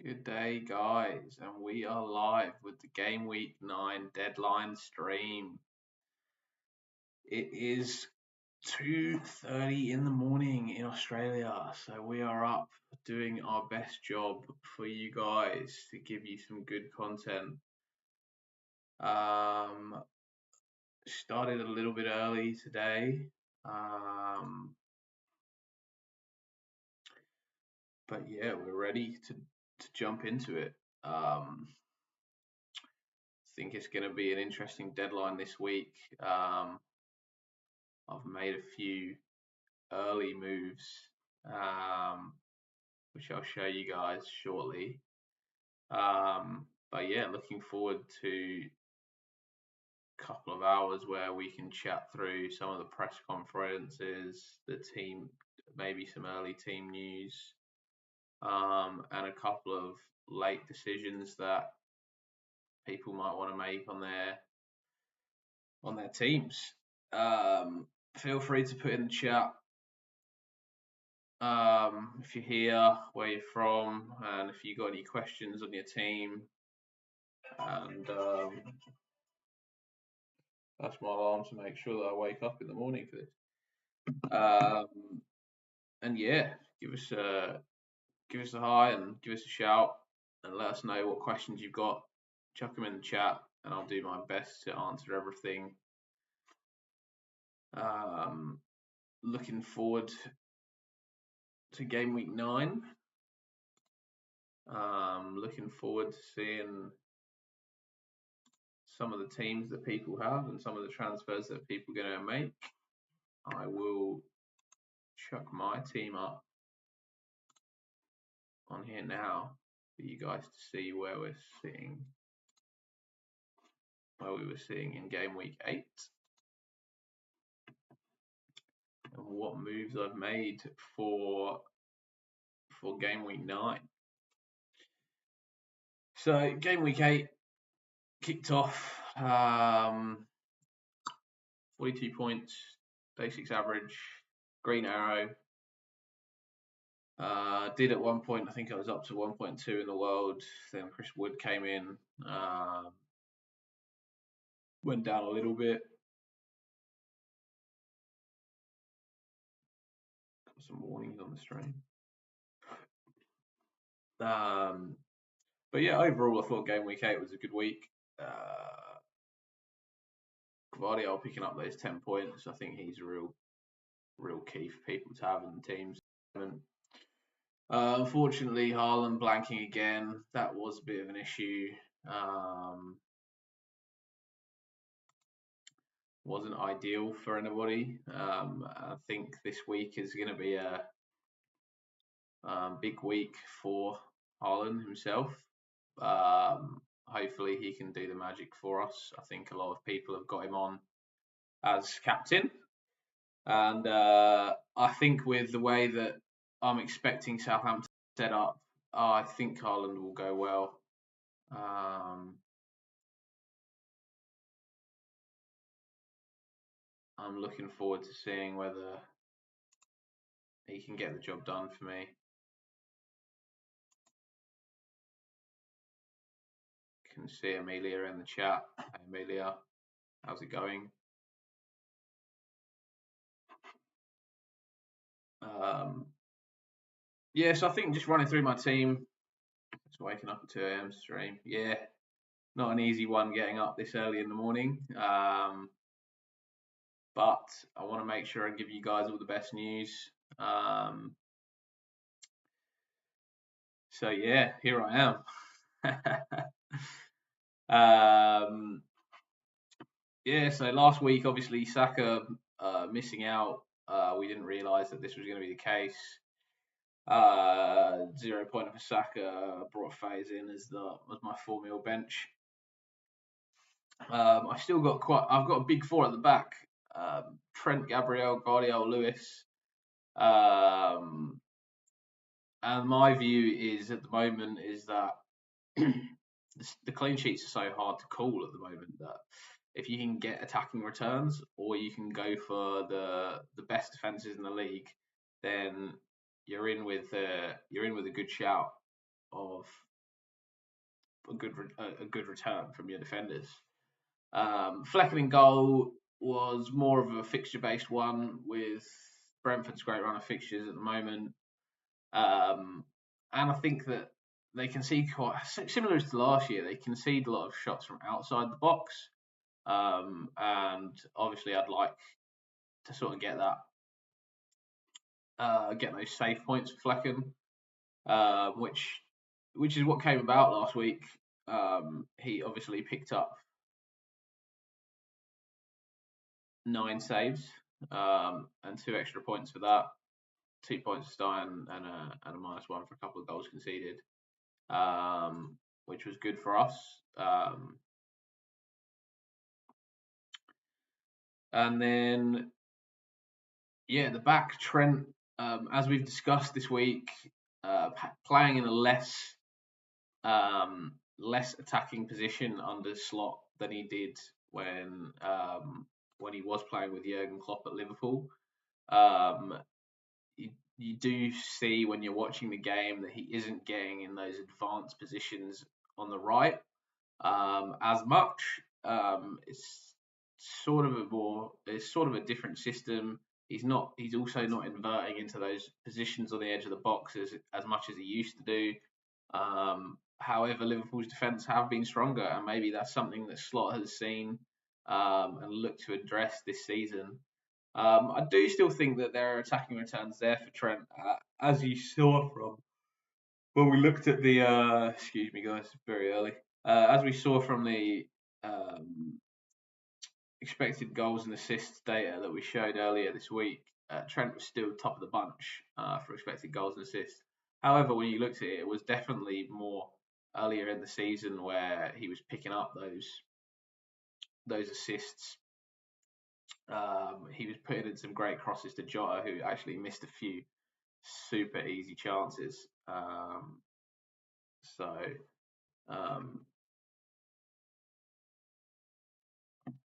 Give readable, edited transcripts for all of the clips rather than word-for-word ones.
Good day, guys, and we are live with the Gameweek 9 deadline stream. It is 2:30 in the morning in Australia, so we are up doing our best job for you guys to give you some good content. Started a little bit early today, but yeah, we're ready to jump into it. I think it's going to be an interesting deadline this week. I've made a few early moves, which I'll show you guys shortly. But yeah, looking forward to a couple of hours where we can chat through some of the press conferences, the team, maybe some early team news, and a couple of late decisions that people might want to make on their teams. Feel free to put in the chat if you're here, where you're from, and if you got any questions on your team. And that's my alarm to make sure that I wake up in the morning for this. And yeah, give us a hi and give us a shout and let us know what questions you've got. Chuck them in the chat, and I'll do my best to answer everything. Looking forward to Gameweek 9. Looking forward to seeing some of the teams that people have and some of the transfers that people are going to make. I will chuck my team up on here now for you guys to see where we were seeing in Gameweek 8 and what moves I've made for Gameweek 9. So Gameweek 8 kicked off, 42 points, basics average, green arrow. Did at one point, I think I was up to 1.2 in the world. Then Chris Wood came in, went down a little bit. Got some warnings on the stream. But yeah, overall, I thought Gameweek 8 was a good week. Guardiola picking up those 10 points. I think he's a real key for people to have in the teams. Unfortunately, Haaland blanking again. That was a bit of an issue. Wasn't ideal for anybody. I think this week is going to be a big week for Haaland himself. Hopefully he can do the magic for us. I think a lot of people have got him on as captain. And I think with the way that I'm expecting Southampton set up, I think Haaland will go well. I'm looking forward to seeing whether he can get the job done for me. Can see Amelia in the chat. Hey Amelia, how's it going? Yeah, so I think just running through my team. Just waking up at 2 a.m. stream. Yeah, not an easy one getting up this early in the morning. But I want to make sure I give you guys all the best news. So yeah, here I am. Yeah, so last week, obviously, SAKA missing out. We didn't realise that this was going to be the case. 0 point for SAKA. Brought FaZe in as my 4 mil bench. I've got a big four at the back. Trent, Gabriel, Guardiola, Lewis. And my view is at the moment is that the clean sheets are so hard to call at the moment that if you can get attacking returns or you can go for the best defenses in the league, then you're in with a good shout of a good return from your defenders. Flecken in goal was more of a fixture-based one with Brentford's great run of fixtures at the moment. And I think that they concede quite similar to last year. They concede a lot of shots from outside the box, and obviously I'd like to sort of get those save points for Flecken, which is what came about last week. He obviously picked up 9 saves and 2 extra points for that. 2 points to Stein and a -1 for a couple of goals conceded, which was good for us. And then, the back, Trent, as we've discussed this week, playing in a less attacking position under Slot than he did when he was playing with Jurgen Klopp at Liverpool. You do see when you're watching the game that he isn't getting in those advanced positions on the right as much. It's sort of a different system. He's also not inverting into those positions on the edge of the box as much as he used to do. However, Liverpool's defence have been stronger, and maybe that's something that Slot has seen and looked to address this season. I do still think that there are attacking returns there for Trent, as you saw from when we looked at the. Excuse me, guys, very early. As we saw from the expected goals and assists data that we showed earlier this week, Trent was still top of the bunch for expected goals and assists. However, when you looked at it, it was definitely more earlier in the season where he was picking up those assists. He was putting in some great crosses to Jota, who actually missed a few super easy chances.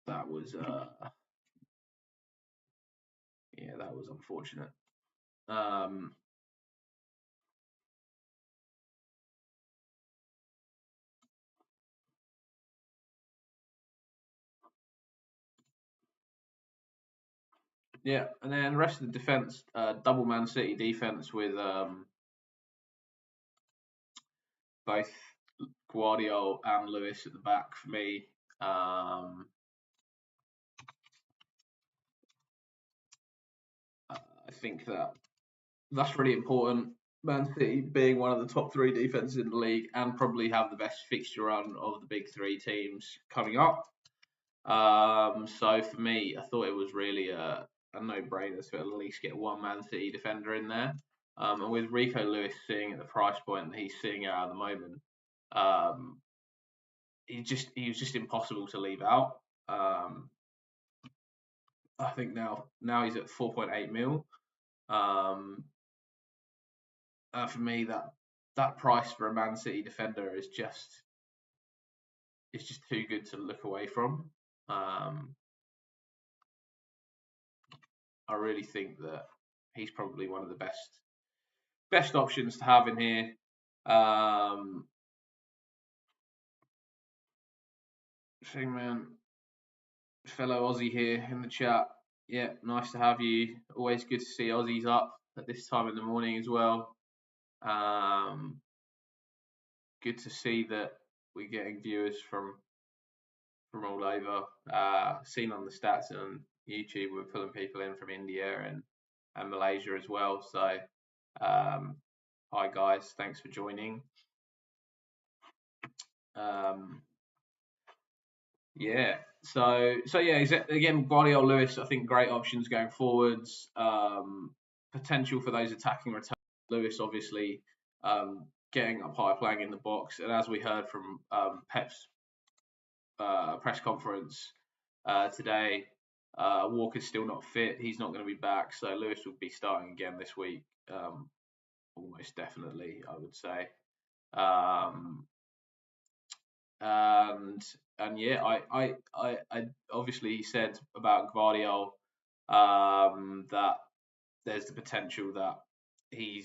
That was that was unfortunate. Yeah, and then the rest of the defence, double Man City defence with both Guardiola and Lewis at the back for me. I think that's really important. Man City being one of the top 3 defences in the league and probably have the best fixture run of the big 3 teams coming up. So for me, I thought it was really a no-brainer to at least get one Man City defender in there. And with Rico Lewis seeing at the price point that he's seeing at the moment, he was just impossible to leave out. I think now he's at 4.8 mil. For me, that price for a Man City defender is just too good to look away from. I really think that he's probably one of the best options to have in here. Man, fellow Aussie here in the chat. Yeah, nice to have you. Always good to see Aussies up at this time in the morning as well. Good to see that we're getting viewers from all over. Seen on the stats on YouTube, we're pulling people in from India and Malaysia as well. So, hi guys, thanks for joining. Again, Guardiola, Lewis, I think great options going forwards. Potential for those attacking returns. Lewis, obviously, getting up high, playing in the box, and as we heard from Pep's press conference today, Walker's still not fit. He's not going to be back, so Lewis will be starting again this week, almost definitely, I would say. I obviously said about Guardiola that there's the potential that he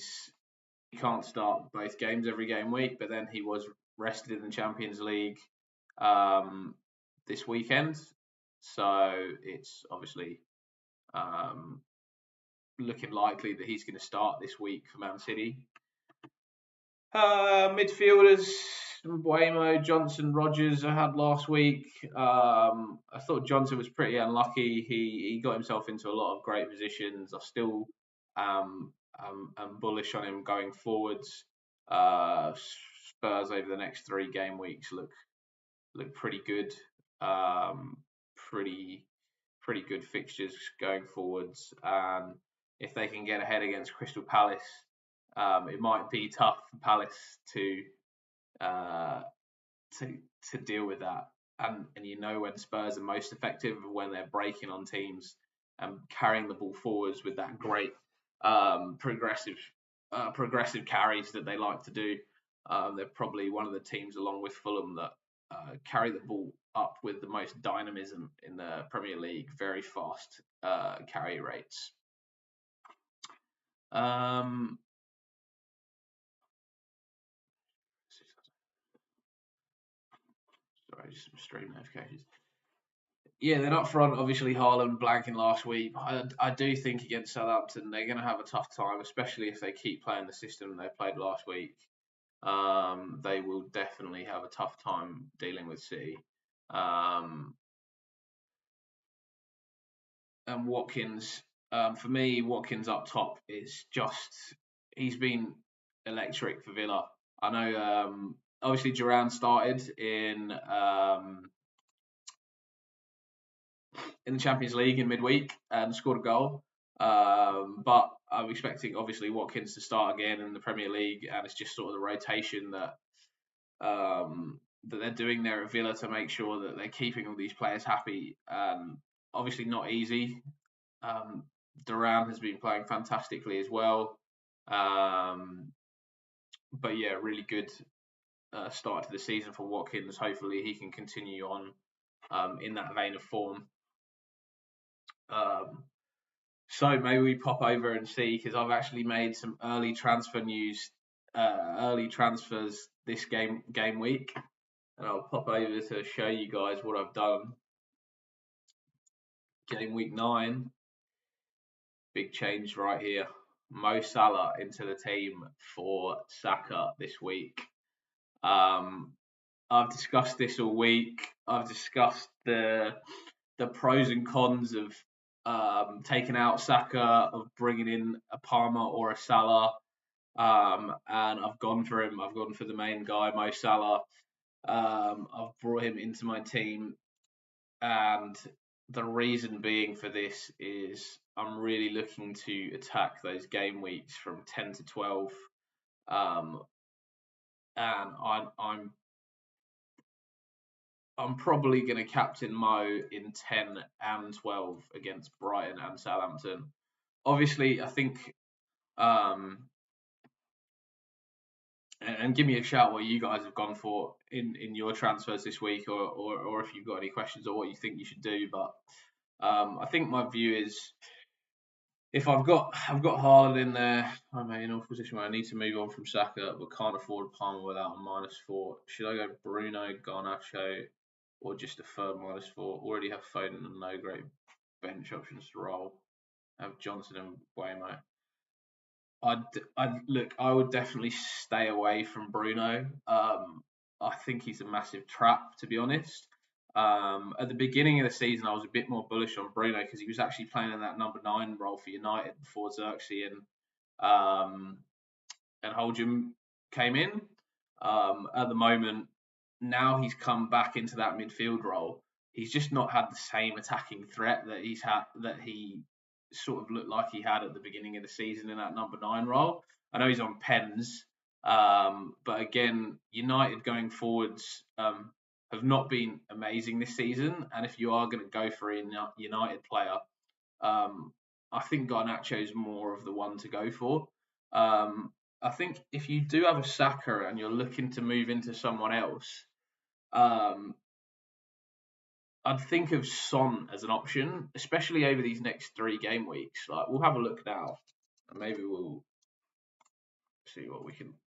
can't start both games every game week, but then he was rested in the Champions League this weekend, so it's obviously um, looking likely that he's going to start this week for Man City. Midfielders, Buemo, Johnson, Rogers I had last week. I thought Johnson was pretty unlucky. He got himself into a lot of great positions. I still am bullish on him going forwards. Spurs over the next 3 game weeks look pretty good. Pretty good fixtures going forwards. And if they can get ahead against Crystal Palace, it might be tough for Palace uh, to deal with that. And you know when Spurs are most effective when they're breaking on teams and carrying the ball forwards with that great progressive carries that they like to do. They're probably one of the teams, along with Fulham, that carry the ball up with the most dynamism in the Premier League. Very fast carry rates. Sorry, just some stream notifications. Yeah, they're up front. Obviously, Haaland blanking last week. I do think against Southampton, they're going to have a tough time, especially if they keep playing the system they played last week. They will definitely have a tough time dealing with City. And Watkins, for me, Watkins up top is just, he's been electric for Villa. I know, obviously, Duran started in the Champions League in midweek and scored a goal. But I'm expecting, obviously, Watkins to start again in the Premier League, and it's just sort of the rotation that they're doing there at Villa to make sure that they're keeping all these players happy. Obviously, not easy. Duran has been playing fantastically as well. But yeah, really good start to the season for Watkins. Hopefully, he can continue on in that vein of form. So maybe we pop over and see, because I've actually made some early transfer news, early transfers this game week, and I'll pop over to show you guys what I've done. Game week 9, big change right here. Mo Salah into the team for Saka this week. I've discussed this all week. I've discussed the pros and cons of taking out Saka, of bringing in a Palmer or a Salah, and I've gone for him. I've gone for the main guy, Mo Salah. I've brought him into my team, and the reason being for this is I'm really looking to attack those game weeks from 10 to 12, and I'm probably going to captain Mo in 10 and 12 against Brighton and Southampton. Obviously, I think, and give me a shout what you guys have gone for in your transfers this week, or if you've got any questions or what you think you should do. But I think my view is, if I've got Haaland in there, I'm in a position where I need to move on from Saka, but can't afford Palmer without a -4. Should I go Bruno, Garnacho, or just a firm -4? Already have Foden and no great bench options to roll. I have Johnson and Buemo. I would definitely stay away from Bruno. I think he's a massive trap, to be honest. At the beginning of the season, I was a bit more bullish on Bruno because he was actually playing in that number 9 role for United before Xerxes and Holdham came in. At the moment, now he's come back into that midfield role. He's just not had the same attacking threat that he sort of looked like he had at the beginning of the season in that number 9 role. I know he's on pens, but again, United going forwards have not been amazing this season. And if you are going to go for a United player, I think Garnacho is more of the one to go for. I think if you do have a Saka and you're looking to move into someone else, I'd think of Son as an option, especially over these next 3 game weeks. Like, we'll have a look now, and maybe we'll see what we can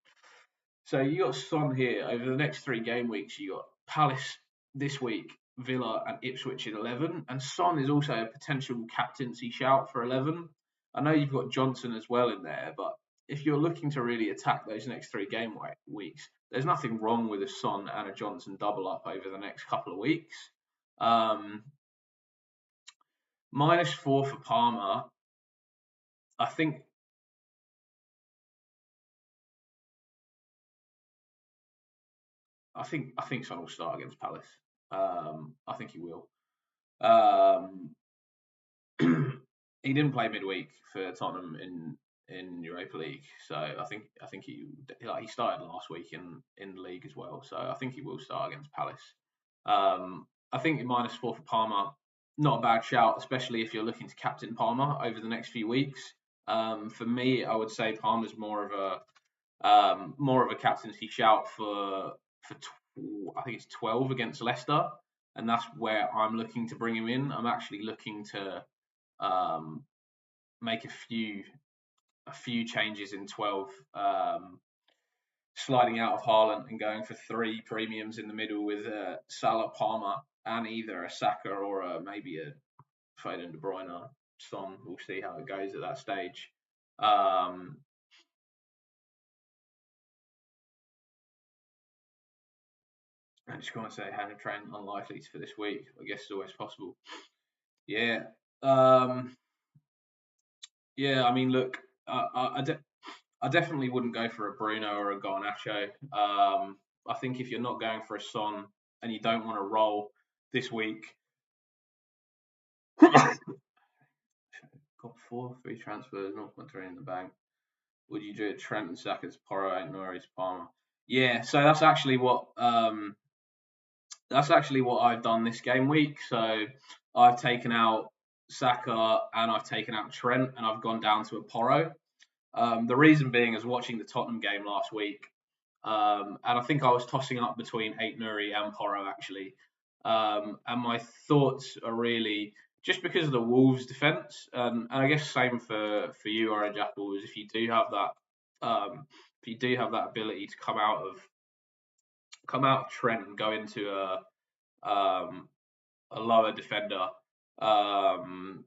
So you got Son here over the next 3 game weeks. You got Palace this week, Villa and Ipswich in 11, and Son is also a potential captaincy shout for 11. I know you've got Johnson as well in there, but if you're looking to really attack those next 3 game weeks, there's nothing wrong with a Son and a Johnson double up over the next couple of weeks. -4 for Palmer. I think Son will start against Palace. I think he will. Um, he didn't play midweek for Tottenham in Europa League, so I think he started last week in the league as well. So I think he will start against Palace. I think -4 for Palmer, not a bad shout, especially if you're looking to captain Palmer over the next few weeks. For me, I would say Palmer's more of a captaincy shout for I think it's 12 against Leicester, and that's where I'm looking to bring him in. I'm actually looking to make a few changes in 12, sliding out of Haaland and going for 3 premiums in the middle with Salah, Palmer, and either a Saka or maybe a Foden, De Bruyne, Son. We'll see how it goes at that stage. I'm just going to say Hannah Trent unlikely for this week. I guess it's always possible. Yeah. Yeah, I mean, look, I definitely wouldn't go for a Bruno or a Garnacho. I think if you're not going for a Son and you don't want to roll this week, got 4 free transfers, 0.3 in the bank. Would you do a Trent and Saka's Porro, Ain't Norris, Palmer? Yeah, so that's actually what I've done this game week. So I've taken out Saka and I've taken out Trent and I've gone down to a Porro. The reason being is watching the Tottenham game last week, and I think I was tossing up between Ait Nuri and Porro actually. And my thoughts are really just because of the Wolves defence, and I guess same for you, Orange Apple, is if you do have that ability to come out of Trent and go into a lower defender,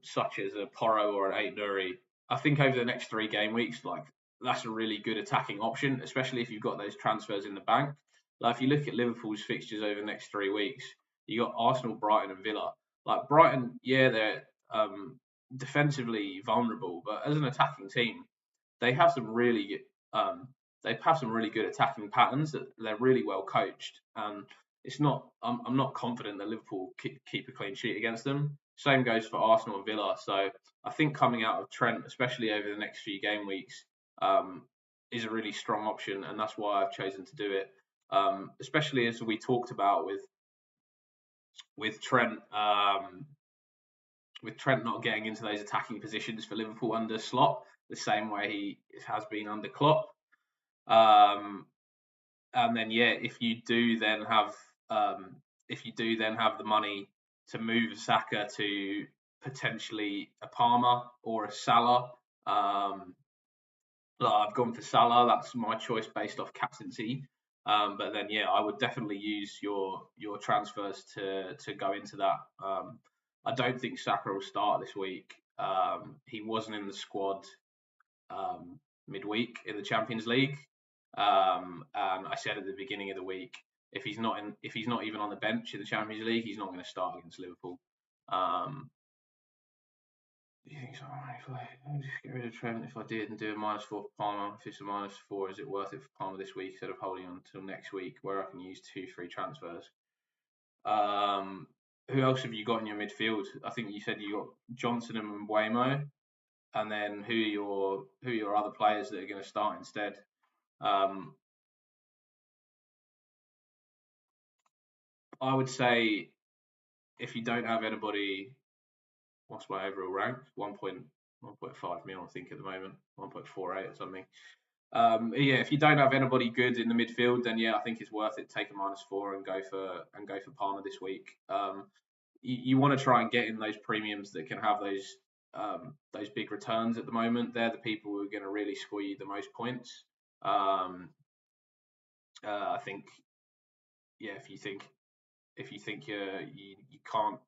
such as a Porro or an Ait Nuri, I think over the next 3 game weeks, like that's a really good attacking option, especially if you've got those transfers in the bank. Like if you look at Liverpool's fixtures over the next 3 weeks, you got Arsenal, Brighton, and Villa. Like Brighton, yeah, they're defensively vulnerable, but as an attacking team, they have some really um, good attacking patterns that they're really well coached, and it's not. I'm not confident that Liverpool keep a clean sheet against them. Same goes for Arsenal and Villa. So I think coming out of Trent, especially over the next few game weeks, is a really strong option, and that's why I've chosen to do it. Especially as we talked about with Trent. With Trent not getting into those attacking positions for Liverpool under Slot, the same way he has been under Klopp. And then if you do then have the money to move Saka to potentially a Palmer or a Salah, I've gone for Salah. That's my choice based off captaincy. But then I would definitely use your transfers to go into that. I don't think Saka will start this week. He wasn't in the squad midweek in the Champions League, and I said at the beginning of the week, if he's not even on the bench in the Champions League, he's not going to start against Liverpool. Do you think so? If I just get rid of Trent, if I did and do a -4 for Palmer, if it's a -4, is it worth it for Palmer this week instead of holding on until next week where I can use 2 free transfers? Who else have you got in your midfield? I think you said you got Johnson and Waymo, and then who are your other players that are going to start instead? I would say if you don't have anybody, what's my overall rank? 1.5 mil, I think at the moment, 1.48 or something. If you don't have anybody good in the midfield, then I think it's worth it. Take a -4 and go for Palmer this week. You want to try and get in those premiums that can have those big returns at the moment. They're the people who are going to really score you the most points. I think, yeah, if you think you can't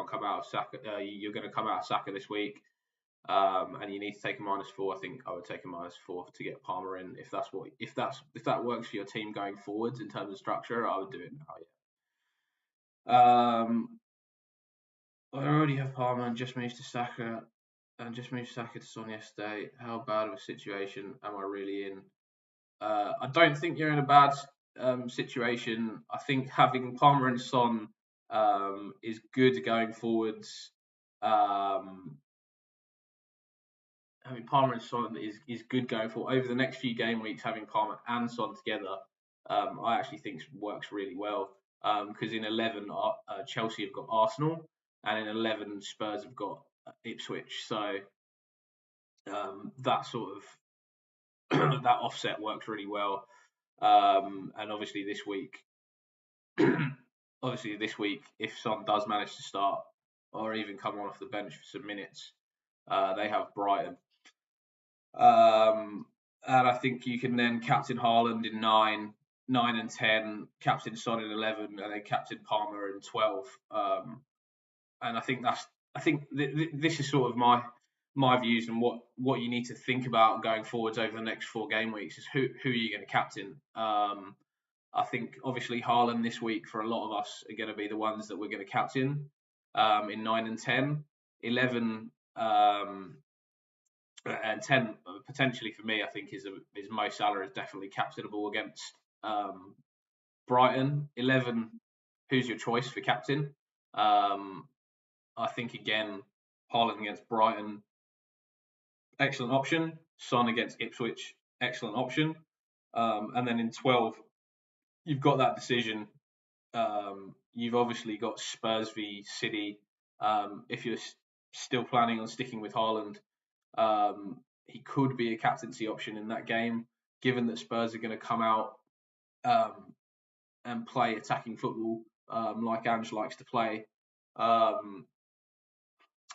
come out of Saka, you're going to come out of Saka this week, and you need to take a -4. I think I would take a -4 to get Palmer in if that works for your team going forwards in terms of structure. I would do it now. Yeah. I already have Palmer and just moved to Saka to Son yesterday. How bad of a situation am I really in? I don't think you're in a bad situation. I think having Palmer and Son is good going forwards. Having Palmer and Son is good going forward. Over the next few game weeks, having Palmer and Son together, I actually think works really well. Because in 11, Chelsea have got Arsenal, and in 11, Spurs have got Ipswich. So that sort of that offset works really well. And obviously this week, if Son does manage to start or even come on off the bench for some minutes, they have Brighton. And I think you can then captain Haaland in 9 and 10, captain Son in 11, and then captain Palmer in 12. And I think this is sort of my views and what you need to think about going forwards over the next 4 game weeks is who are you going to captain. I think obviously Haaland this week for a lot of us are going to be the ones that we're going to captain in 9 and 10. 11 and 10 potentially for me, I think is Mo Salah is definitely captainable against Brighton. 11, who's your choice for captain? I think again, Haaland against Brighton, excellent option. Son against Ipswich, excellent option. And then in 12, you've got that decision. You've obviously got Spurs v City. If you're still planning on sticking with Haaland, he could be a captaincy option in that game, given that Spurs are going to come out and play attacking football like Ange likes to play.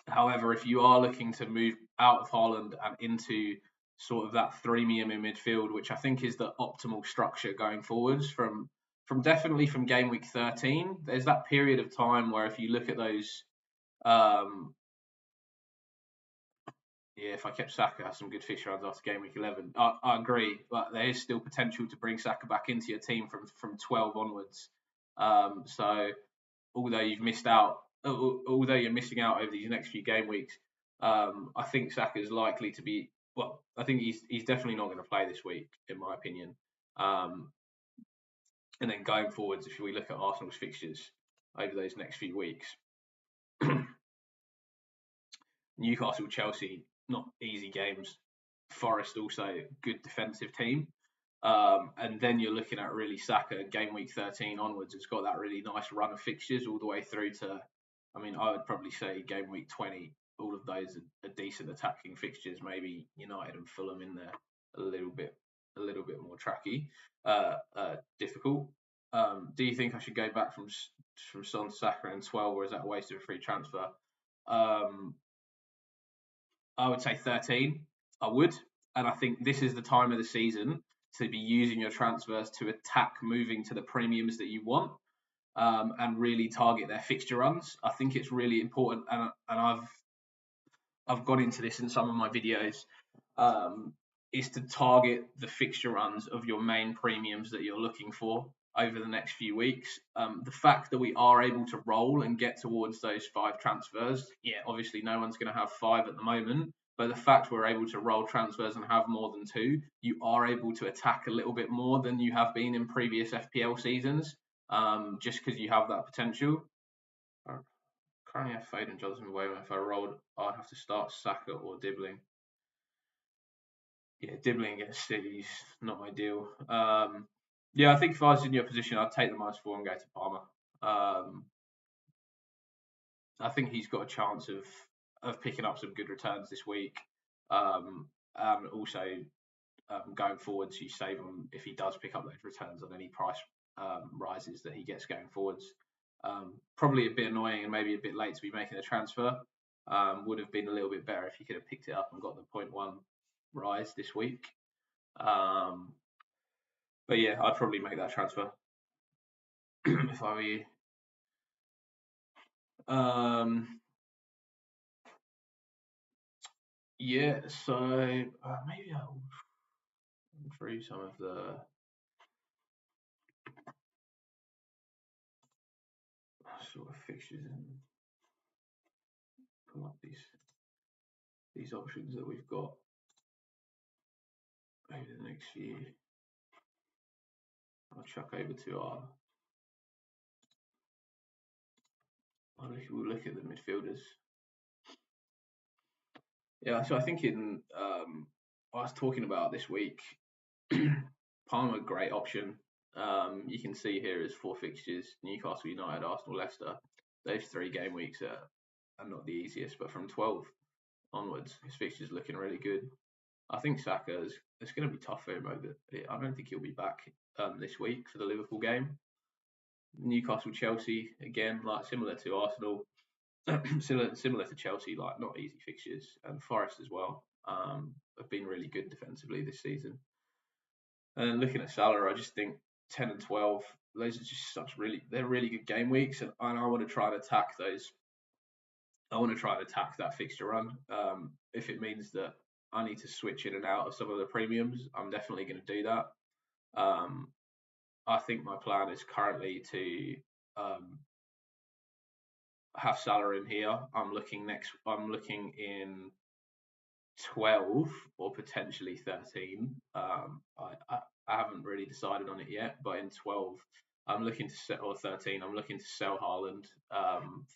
However, if you are looking to move out of Haaland and into sort of that threemium in midfield, which I think is the optimal structure going forwards from definitely from game week 13, there's that period of time where if you look at those, if I kept Saka, has some good fixture runs after game week 11. I agree, but there is still potential to bring Saka back into your team from 12 onwards. So although you're missing out over these next few game weeks, I think Saka is likely to be. Well, I think he's definitely not going to play this week, in my opinion. And then going forwards, if we look at Arsenal's fixtures over those next few weeks, Newcastle, Chelsea, not easy games. Forest also good defensive team. And then you're looking at really Saka game week 13 onwards. It's got that really nice run of fixtures all the way through to, I mean, I would probably say game week 20. All of those are decent attacking fixtures. Maybe United and Fulham in there a little bit more tracky, difficult. Do you think I should go back from Son to Saka in 12, or is that a waste of a free transfer? I would say 13. I would. And I think this is the time of the season to be using your transfers to attack moving to the premiums that you want and really target their fixture runs. I think it's really important. And I've gone into this in some of my videos, is to target the fixture runs of your main premiums that you're looking for over the next few weeks. The fact that we are able to roll and get towards those 5 transfers, obviously no one's going to have 5 at the moment, but the fact we're able to roll transfers and have more than 2, you are able to attack a little bit more than you have been in previous FPL seasons, just because you have that potential. I currently have Foden, Johnson, and Wayman. If I rolled, I'd have to start Saka or Dibbling. Yeah, Dibbling against City's not ideal. I think if I was in your position, I'd take the -4 and go to Palmer. I think he's got a chance of picking up some good returns this week, and also going forwards, you save him if he does pick up those returns on any price rises that he gets going forwards. Probably a bit annoying and maybe a bit late to be making a transfer. Would have been a little bit better if he could have picked it up and got the 0.1 rise this week. But yeah, I'd probably make that transfer if I were you. Yeah, so maybe I'll run through some of the sort of fixtures and pull up these options that we've got over the next few. I'll chuck over to our. We'll look at the midfielders. Yeah, so I think I was talking about this week. Palmer, great option. You can see here is 4 fixtures: Newcastle United, Arsenal, Leicester. Those 3 game weeks are not the easiest, but from 12 onwards, his fixtures looking really good. I think Saka it's going to be tough for him over. I don't think he'll be back this week for the Liverpool game. Newcastle, Chelsea again, like similar to Arsenal, similar to Chelsea, like not easy fixtures, and Forest as well. Have been really good defensively this season. And looking at Salah, I just think 10 and 12, those are just they're really good game weeks, and I want to try and attack those. I want to try and attack that fixture run. If it means that I need to switch in and out of some of the premiums, I'm definitely going to do that. I think my plan is currently to have Salah in here. I'm looking in 12 or potentially 13. I haven't really decided on it yet, but in 12, I'm looking to sell, or 13, I'm looking to sell Haaland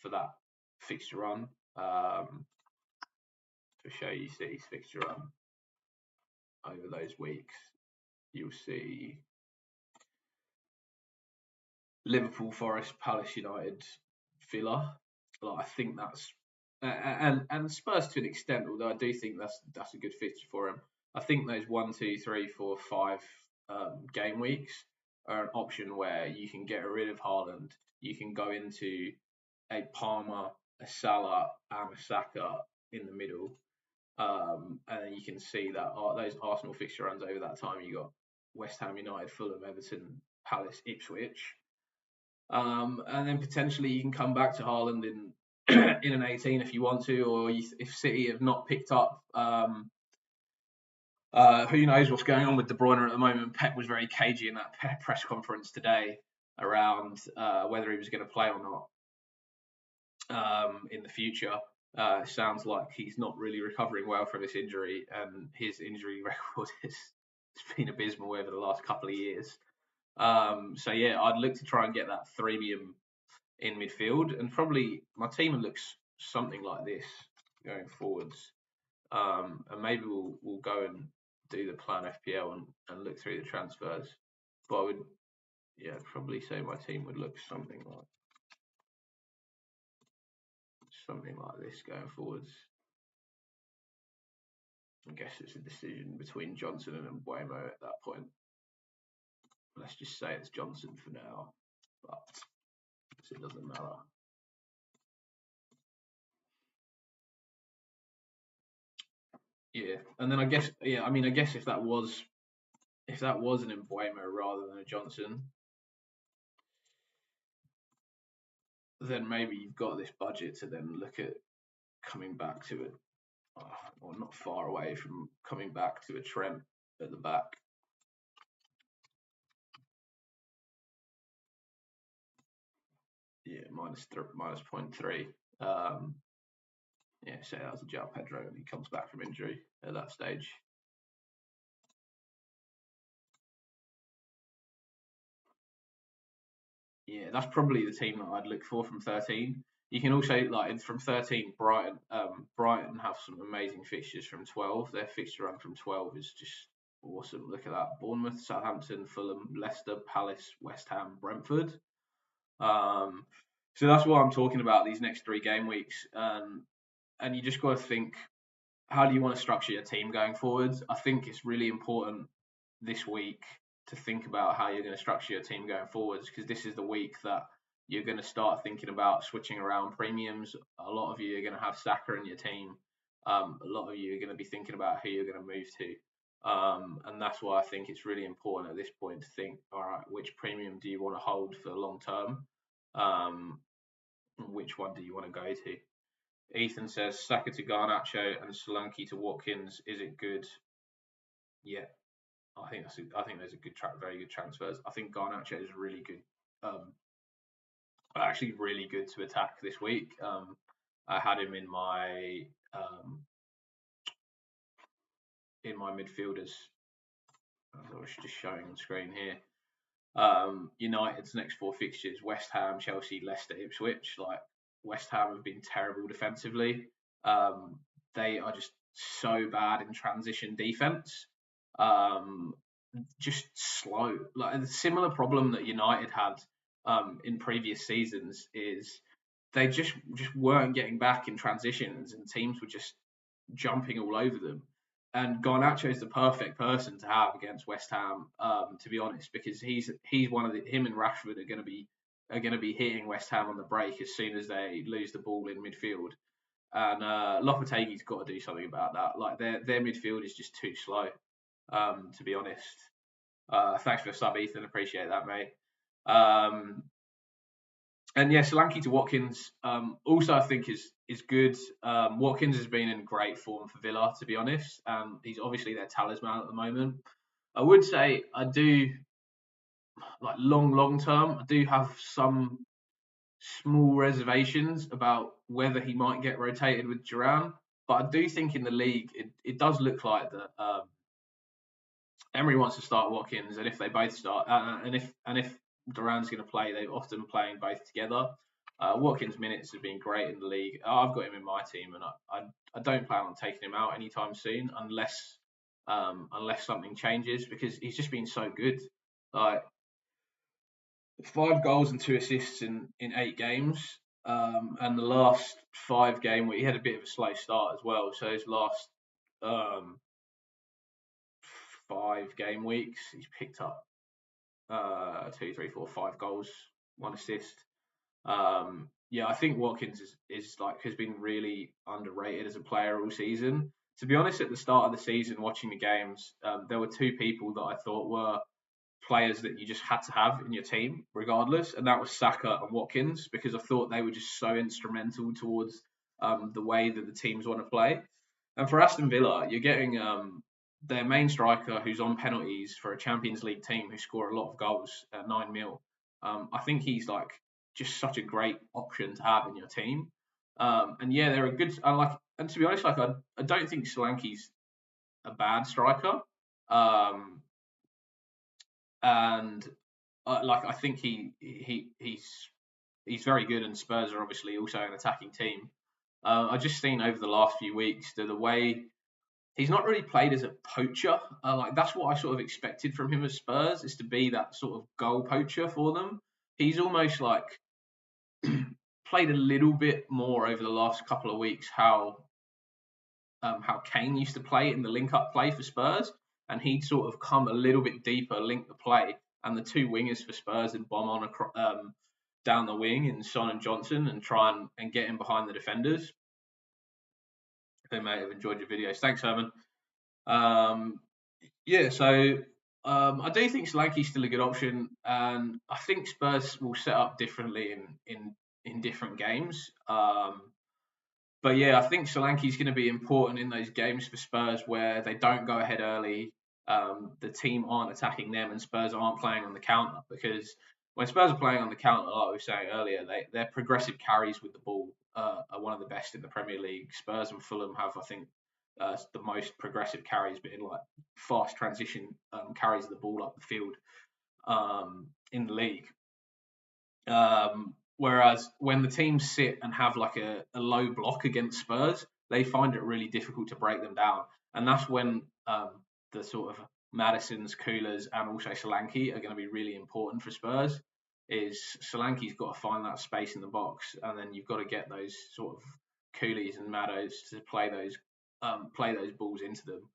for that fixture run. To show you City's fixture run over those weeks, you'll see Liverpool, Forest, Palace, United, Villa. I think that's and Spurs to an extent, although I do think that's a good fixture for him. I think those 1, 2, 3, 4, 5 game weeks are an option where you can get rid of Haaland. You can go into a Palmer, a Salah, and a Saka in the middle, and then you can see that those Arsenal fixture runs over that time. You got West Ham, United, Fulham, Everton, Palace, Ipswich. And then potentially you can come back to Haaland in in an 18 if you want to, or if City have not picked up. Who knows what's going on with De Bruyne at the moment? Pep was very cagey in that press conference today around whether he was going to play or not in the future. Sounds like he's not really recovering well from this injury, and his injury record has been abysmal over the last couple of years. So yeah, I'd look to try and get that threemium in midfield, and probably my team looks something like this going forwards. And maybe we'll go and do the plan FPL and look through the transfers. But I would, probably say my team would look something like this going forwards. I guess it's a decision between Johnson and Mbuemo at that point. Let's just say it's Johnson for now, but it doesn't matter. Yeah, and then I guess if that was an Mbuemo rather than a Johnson, then maybe you've got this budget to then look at coming back to it, or not far away from coming back to a Trent at the back. Yeah, minus 0.3. Say that was a João Pedro and he comes back from injury at that stage. Yeah, that's probably the team that I'd look for from 13. You can also from 13, Brighton. Brighton have some amazing fixtures from 12. Their fixture run from 12 is just awesome. Look at that: Bournemouth, Southampton, Fulham, Leicester, Palace, West Ham, Brentford. So that's what I'm talking about. These next 3 game weeks, and you just got to think, how do you want to structure your team going forwards? I think it's really important this week to think about how you're going to structure your team going forwards, because this is the week that you're going to start thinking about switching around premiums. A lot of you are going to have Saka in your team. A lot of you are going to be thinking about who you're going to move to. And that's why I think it's really important at this point to think, all right, which premium do you want to hold for the long term? Which one do you want to go to? Ethan says Saka to Garnacho and Solanke to Watkins. Is it good? Yeah, I think those are very good transfers. I think Garnacho is really good, actually really good to attack this week. I had him in my midfielders. I was just showing on screen here. United's next 4 fixtures: West Ham, Chelsea, Leicester, Ipswich. Like, West Ham have been terrible defensively. They are just so bad in transition defense. Just slow. Like, a similar problem that United had in previous seasons is they just weren't getting back in transitions, and teams were just jumping all over them. And Garnacho is the perfect person to have against West Ham, to be honest, because he's one of him and Rashford are going to be hitting West Ham on the break as soon as they lose the ball in midfield. And Lopetegui's got to do something about that. Like, their midfield is just too slow, to be honest. Thanks for the sub, Ethan. Appreciate that, mate. And yeah, Solanke to Watkins also, I think, is good. Watkins has been in great form for Villa, to be honest, and he's obviously their talisman at the moment. I would say I do, like, long term, I do have some small reservations about whether he might get rotated with Duran, but I do think in the league it does look like that Emery wants to start Watkins, and if they both start, and if Duran's going to play, they're often playing both together. Watkins' minutes have been great in the league. I've got him in my team, and I don't plan on taking him out anytime soon unless something changes, because he's just been so good. Like, 5 goals and 2 assists in 8 games, and the last 5 game he had a bit of a slow start as well. So his last 5 game weeks, he's picked up 2, 3, 4, 5 goals, 1 assist. Yeah, I think Watkins has been really underrated as a player all season. To be honest, at the start of the season, watching the games, there were 2 people that I thought were players that you just had to have in your team regardless, and that was Saka and Watkins, because I thought they were just so instrumental towards the way that the teams want to play. And for Aston Villa, you're getting their main striker, who's on penalties for a Champions League team who score a lot of goals at 9 mil. I think he's like just such a great option to have in your team. And yeah, they're a good, and to be honest, like, I don't think Solanke's a bad striker. And I think he's very good, and Spurs are obviously also an attacking team. I've just seen over the last few weeks the way he's not really played as a poacher. Like, that's what I sort of expected from him as Spurs, is to be that sort of goal poacher for them. He's almost like played a little bit more over the last couple of weeks how Kane used to play in the link-up play for Spurs, and he'd sort of come a little bit deeper, link the play, and the 2 wingers for Spurs would bomb on down the wing in Son and Johnson and try and get in behind the defenders. They may have enjoyed your videos. Thanks, Herman. Yeah, so I do think Solanke's still a good option, and I think Spurs will set up differently in different games. But yeah, I think Solanke's going to be important in those games for Spurs where they don't go ahead early, the team aren't attacking them, and Spurs aren't playing on the counter. Because when Spurs are playing on the counter, like we were saying earlier, their progressive carries with the ball are one of the best in the Premier League. Spurs and Fulham have, I think, the most progressive carries, but in like fast transition carries the ball up the field in the league. Whereas when the teams sit and have like a low block against Spurs, they find it really difficult to break them down. And that's when the sort of Maddisons, Coolers, and also Solanke are going to be really important for Spurs. Is Solanke's got to find that space in the box, and then you've got to get those sort of Coolies and Maddos to play those balls into them.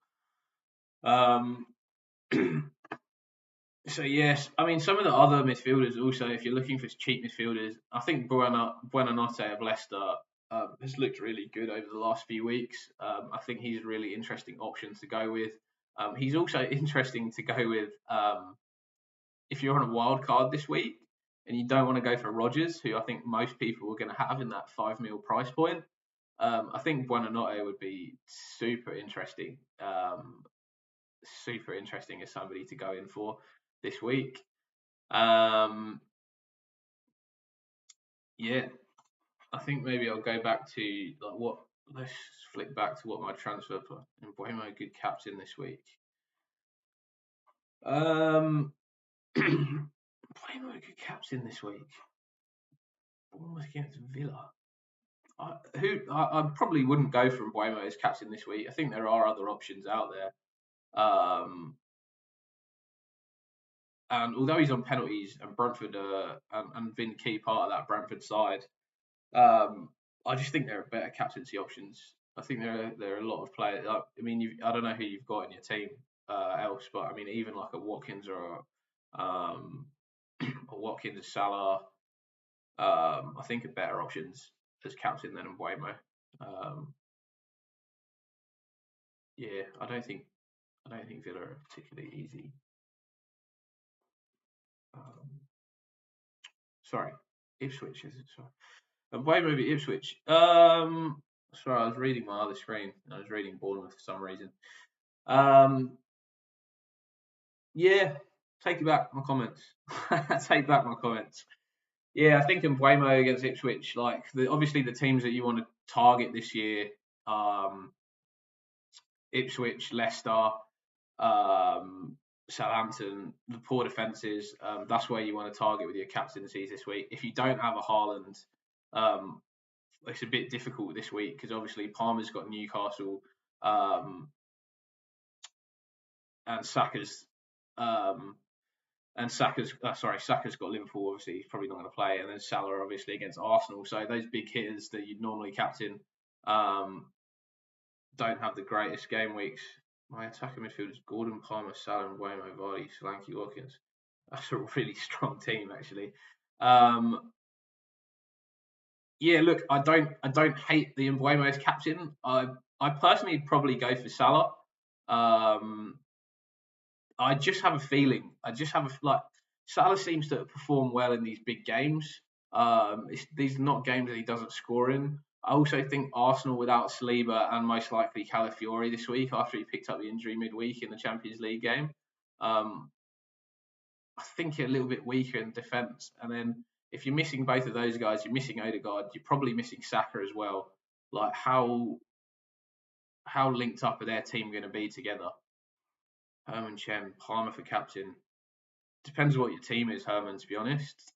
So yes, I mean, some of the other midfielders also, if you're looking for cheap midfielders, I think Buonanotte of Leicester has looked really good over the last few weeks. I think he's a really interesting option to go with. He's also interesting to go with if you're on a wild card this week and you don't want to go for Rodgers, who I think most people are going to have in that 5 mil price point. I think Buonanotte would be super interesting. Super interesting as somebody to go in for this week. Yeah, I think maybe I'll go back to like what. Let's flick back to what my transfer plan. And Buemo good captain this week. Buemo good captain this week. Bournemouth against Villa. I probably wouldn't go for Buemo as captain this week. I think there are other options out there. And although he's on penalties and Brentford and been key part of that Brentford side, I just think there are better captaincy options. I think there are a lot of players. I mean, I don't know who you've got in your team else, but I mean, even like a Watkins or a Watkins, Salah, I think are better options as captain than Mbuemo. Yeah, I don't think Villa are particularly easy. Sorry, Ipswich is it? Sorry. Mbuemo v Ipswich. Sorry, I was reading my other screen. I was reading Bournemouth for some reason. Yeah, take back my comments. Take back my comments. Yeah, I think Mbuemo against Ipswich, like obviously the teams that you want to target this year, Ipswich, Leicester, Southampton, the poor defences. That's where you want to target with your captaincies this week. If you don't have a Haaland, it's a bit difficult this week because obviously Palmer's got Newcastle, and Saka's Saka's got Liverpool. Obviously, he's probably not going to play, and then Salah obviously against Arsenal. So those big hitters that you'd normally captain don't have the greatest game weeks. My attacking midfield is Gordon, Palmer, Salah, and Waymo, Vardy, Solanke, Watkins. That's a really strong team, actually. Yeah, look, I don't hate the Mbuemo as captain. I personally probably go for Salah. I just have a feeling. Salah seems to perform well in these big games. These are not games that he doesn't score in. I also think Arsenal without Saliba and most likely Calafiori this week after he picked up the injury midweek in the Champions League game. I think a little bit weaker in defence. And then if you're missing both of those guys, you're missing Odegaard. You're probably missing Saka as well. Like how linked up are their team going to be together? Herman Chen, Palmer for captain. Depends what your team is, Herman, to be honest.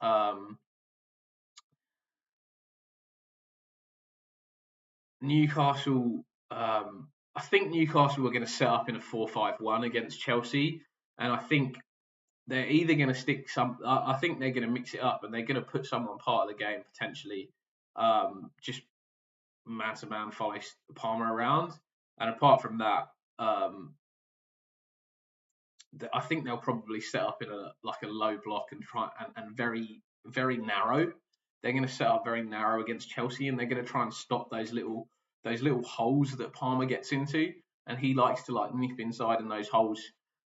Newcastle, I think Newcastle are going to set up in a 4-5-1 against Chelsea. And I think they're either going to stick I think they're going to mix it up and they're going to put someone part of the game potentially. Just man to man follow Palmer around. And apart from that, I think they'll probably set up in a low block and try and very very narrow. They're going to set up very narrow against Chelsea, and they're going to try and stop those little holes that Palmer gets into, and he likes to nip inside in those holes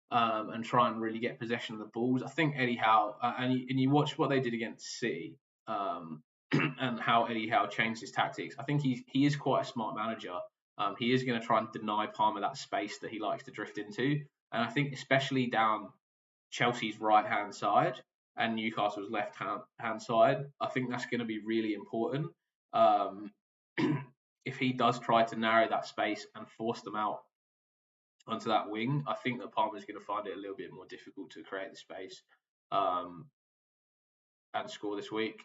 and try and really get possession of the balls. I think Eddie Howe and you watch what they did against City and how Eddie Howe changed his tactics. I think he is quite a smart manager. He is going to try and deny Palmer that space that he likes to drift into. And I think especially down Chelsea's right-hand side and Newcastle's left-hand side, I think that's going to be really important. If he does try to narrow that space and force them out onto that wing, I think that Palmer's going to find it a little bit more difficult to create the space and score this week.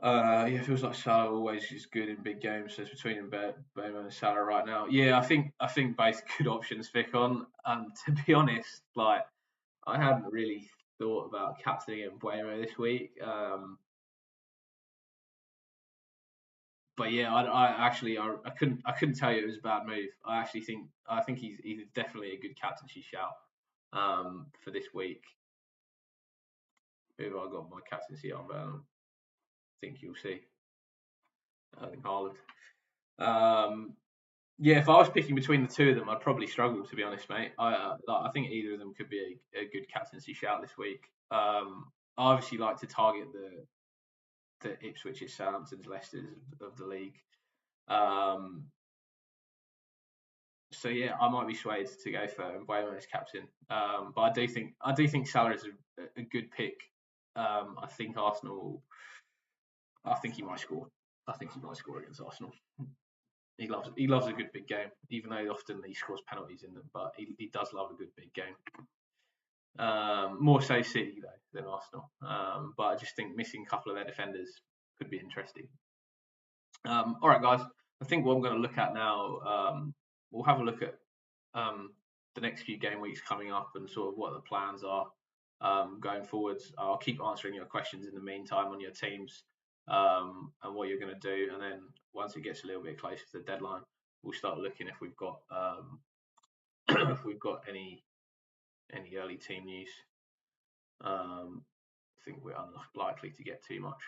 It feels like Salah always is good in big games. So it's between Bema and Salah right now. Yeah, I think both good options, Vicon. To be honest, I hadn't really thought about captaining Mbuemo this week. But yeah, I couldn't tell you it was a bad move. I think he's definitely a good captaincy shout for this week. Who have I got my captaincy on? I think you'll see. I think Haaland. Yeah, if I was picking between the two of them, I'd probably struggle, to be honest, mate. I think either of them could be a good captaincy shout this week. I obviously like to target the Ipswich's, Southampton's, Leicester's of the league. So yeah, I might be swayed to go for Mbeumo as captain. But I do think Salah is a good pick. I think Arsenal. I think he might score. I think he might score against Arsenal. He loves a good big game, even though often he scores penalties in them. But he does love a good big game. More so City though than Arsenal. But I just think missing a couple of their defenders could be interesting. All right, guys. I think what I'm going to look at now. We'll have a look at the next few game weeks coming up and sort of what the plans are going forwards. I'll keep answering your questions in the meantime on your teams and what you're going to do. And then once it gets a little bit closer to the deadline, we'll start looking if we've got if we've got any early team news. I think we're unlikely to get too much.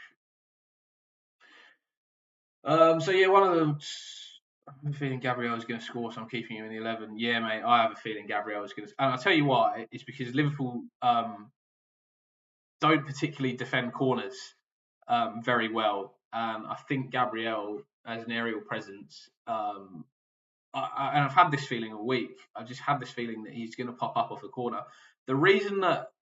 So yeah, one of them. I'm feeling Gabriel is going to score, so I'm keeping him in the 11. Yeah, mate, I have a feeling Gabriel is going to. And I'll tell you why. It's because Liverpool don't particularly defend corners very well, and I think Gabriel as an aerial presence. And I've had this feeling all week. I've just had this feeling that he's going to pop up off the corner. The reason that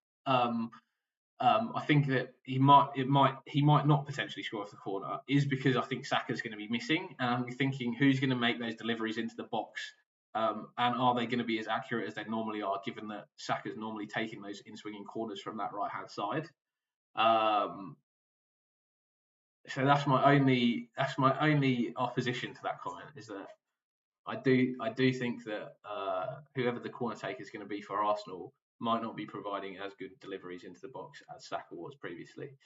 I think that he might not potentially score off the corner is because I think Saka's going to be missing, and I'm thinking who's going to make those deliveries into the box, and are they going to be as accurate as they normally are, given that Saka's normally taking those in-swinging corners from that right-hand side. So that's my only opposition to that comment is that I do think that whoever the corner taker is going to be for Arsenal might not be providing as good deliveries into the box as Saka was previously.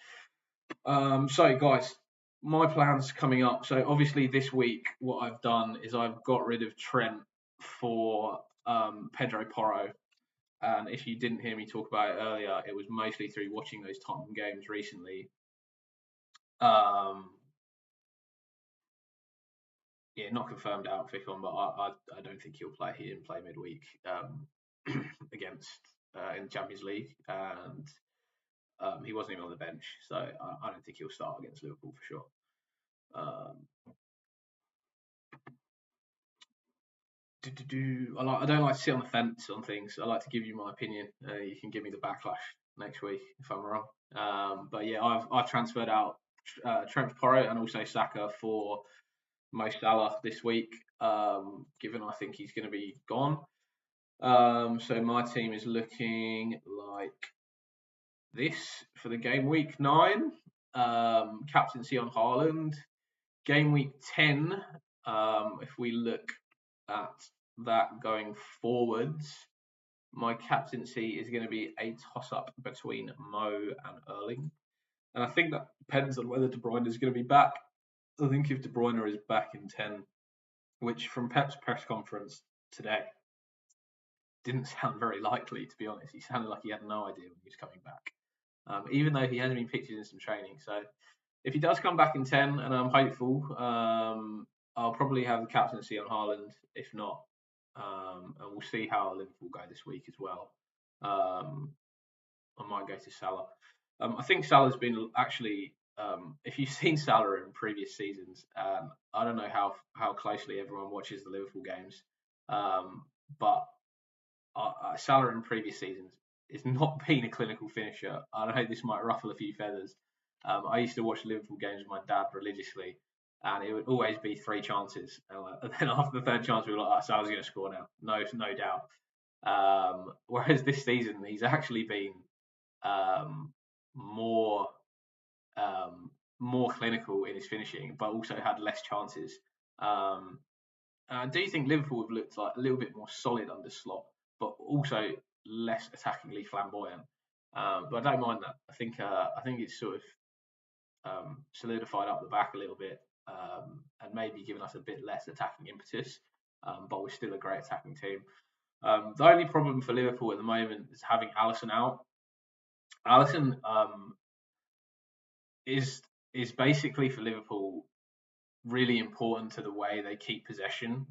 So guys, my plans coming up. So obviously this week, what I've done is I've got rid of Trent for Pedro Porro. And if you didn't hear me talk about it earlier, it was mostly through watching those Tottenham games recently. Yeah, not confirmed out Ficon, but I don't think he'll play. He didn't play midweek against in the Champions League, and he wasn't even on the bench, so I don't think he'll start against Liverpool for sure. I don't like to sit on the fence on things. I like to give you my opinion. You can give me the backlash next week if I'm wrong. But yeah, I've transferred out Trent Porro and also Saka for Mo Salah this week, given I think he's going to be gone. So my team is looking like this for the game week 9. Captaincy on Haaland. Game week 10, if we look at that going forwards, my captaincy is going to be a toss-up between Mo and Erling. And I think that depends on whether De Bruyne is going to be back. I think if De Bruyne is back in 10, which from Pep's press conference today didn't sound very likely, to be honest. He sounded like he had no idea when he was coming back, even though he has been pictured in some training. So if he does come back in 10, and I'm hopeful, I'll probably have the captaincy on Haaland. If not, and we'll see how Liverpool go this week as well. I might go to Salah. I think Salah's been actually. If you've seen Salah in previous seasons, I don't know how closely everyone watches the Liverpool games, but Salah in previous seasons has not been a clinical finisher. I know this might ruffle a few feathers. I used to watch Liverpool games with my dad religiously, and it would always be 3 chances. And then after the 3rd chance, we were like, oh, Salah's going to score now. No doubt. Whereas this season, he's actually been more clinical in his finishing, but also had less chances. I do think Liverpool have looked like a little bit more solid under Slot, but also less attackingly flamboyant. But I don't mind that. I think it's sort of solidified up the back a little bit, and maybe given us a bit less attacking impetus. But we're still a great attacking team. The only problem for Liverpool at the moment is having Alisson out. Alisson is basically for Liverpool really important to the way they keep possession.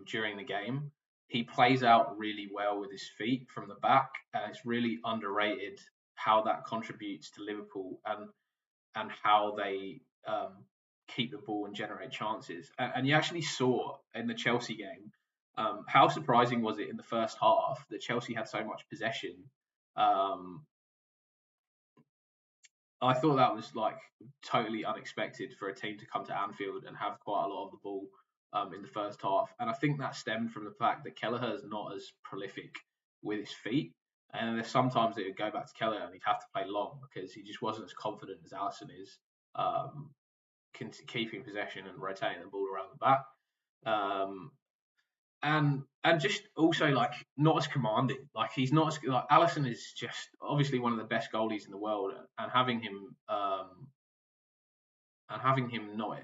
during the game. He plays out really well with his feet from the back, and it's really underrated how that contributes to Liverpool and how they keep the ball and generate chances. And you actually saw in the Chelsea game how surprising was it in the first half that Chelsea had so much possession. Um, I thought that was like totally unexpected for a team to come to Anfield and have quite a lot of the ball in the first half. And I think that stemmed from the fact that Kelleher is not as prolific with his feet. And there's sometimes it would go back to Kelleher and he'd have to play long because he just wasn't as confident as Allison is, keeping possession and rotating the ball around the back. Um, and just also like not as commanding. Like he's not as like Allison is just obviously one of the best goalies in the world, and having him not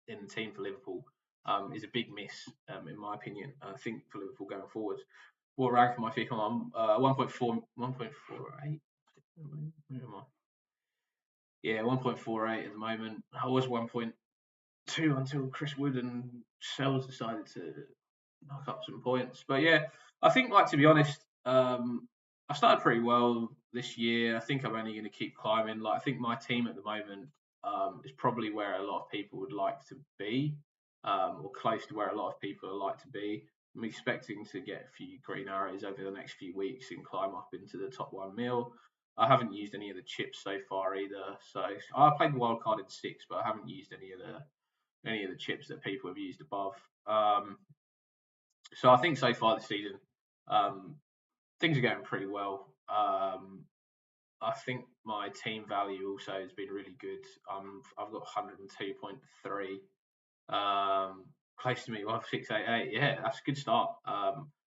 in the team for Liverpool is a big miss in my opinion. I think for Liverpool going forward. What rank am I thinking on? 1.4, 1.48. Where am I? Yeah, 1.48 at the moment. I was 1.2 until Chris Wood and Sells decided to knock up some points. But yeah, I think like to be honest, I started pretty well this year. I think I'm only going to keep climbing. Like I think my team at the moment is probably where a lot of people would like to be, or close to where a lot of people would like to be. I'm expecting to get a few green arrows over the next few weeks and climb up into the top 1 mil. I haven't used any of the chips so far either. So I played the wild card in 6, but I haven't used any of the chips that people have used above. So I think so far this season, um, things are going pretty well. I think my team value also has been really good. I've got 102.3, close to me 1688. Yeah, that's a good start.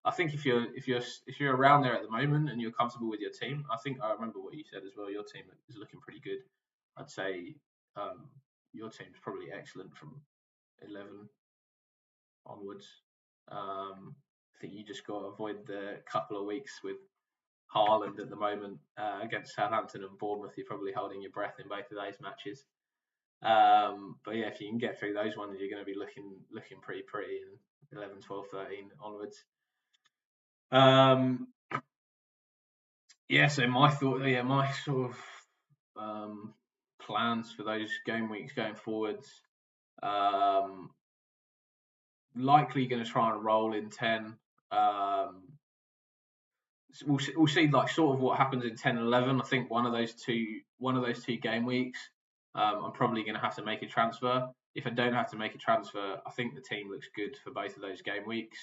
I think if you're around there at the moment and you're comfortable with your team, I think I remember what you said as well. Your team is looking pretty good. I'd say your team's probably excellent from 11 onwards. I think you just got to avoid the couple of weeks with Haaland at the moment against Southampton and Bournemouth. You're probably holding your breath in both of those matches. But yeah, if you can get through those ones, you're going to be looking pretty in 11, 12, 13 onwards. Yeah, so my sort of plans for those game weeks going forwards. Likely going to try and roll in 10. We'll see like sort of what happens in 10 and 11. I think one of those two game weeks, I'm probably going to have to make a transfer. If I don't have to make a transfer, I think the team looks good for both of those game weeks.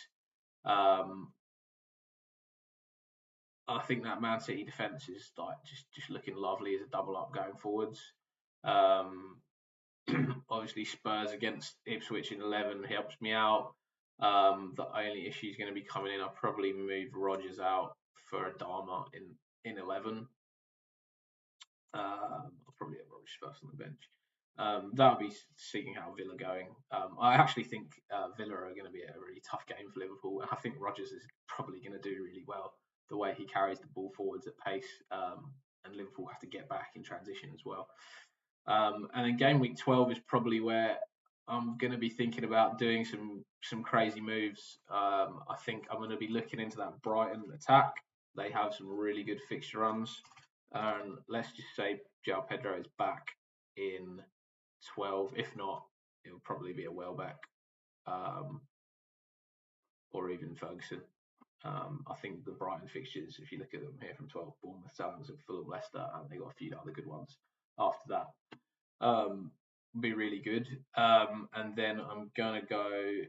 I think that Man City defense is like just looking lovely as a double up going forwards. Obviously Spurs against Ipswich in 11 helps me out. The only issue is going to be coming in. I'll probably move Rodgers out for Adama in 11. I'll probably have Rodgers first on the bench. That'll be seeing how Villa going. I actually think Villa are going to be a really tough game for Liverpool, and I think Rodgers is probably going to do really well the way he carries the ball forwards at pace, and Liverpool have to get back in transition as well. And then game week 12 is probably where I'm going to be thinking about doing some crazy moves. I think I'm going to be looking into that Brighton attack. They have some really good fixture runs. And let's just say João Pedro is back in 12. If not, it'll probably be a Welbeck or even Ferguson. I think the Brighton fixtures, if you look at them here from 12, Bournemouth, Southampton, Fulham, Leicester, and they got a few other good ones after that. Be really good. And then I'm going to go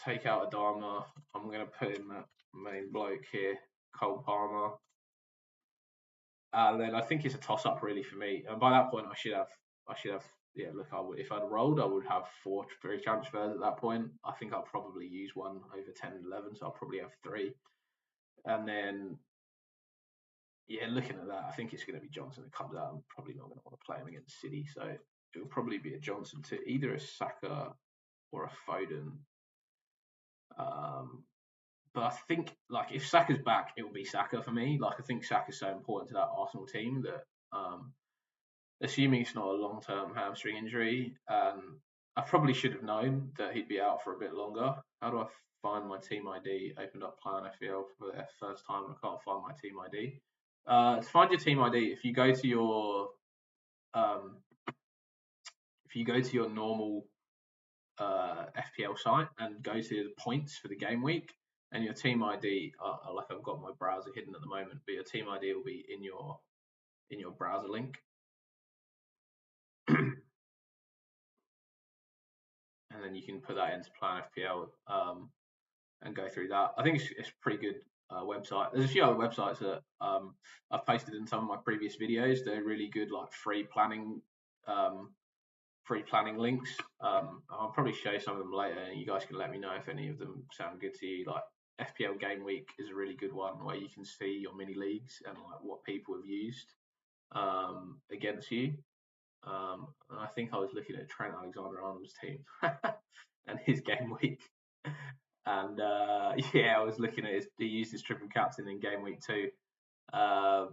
take out Adama. I'm going to put in that main bloke here, Cole Palmer. And then I think it's a toss up really for me. And by that point, I should have. Yeah, look, if I'd rolled, I would have 4 free transfers at that point. I think I'll probably use one over 10 and 11, so I'll probably have 3. And then, yeah, looking at that, I think it's going to be Johnson that comes out. I'm probably not going to want to play him against City, so it will probably be a Johnson to either a Saka or a Foden. But I think like if Saka's back, it will be Saka for me. Like I think Saka's so important to that Arsenal team that assuming it's not a long-term hamstring injury, I probably should have known that he'd be out for a bit longer. how do I find my team ID? Opened up Plan FPL for the first time and I can't find my team ID. To find your team ID, if you go to your normal FPL site and go to the points for the game week, and your team ID, like I've got my browser hidden at the moment, but your team ID will be in your browser link. And then you can put that into Plan FPL and go through that. I think it's a pretty good website. There's a few other websites that I've posted in some of my previous videos. They're really good, like free planning links. I'll probably show you some of them later, and you guys can let me know if any of them sound good to you. Like FPL Gameweek is a really good one where you can see your mini leagues and like what people have used against you. And I think I was looking at Trent Alexander-Arnold's team and his game week. And yeah, I was looking at he used his triple captain in game week 2 for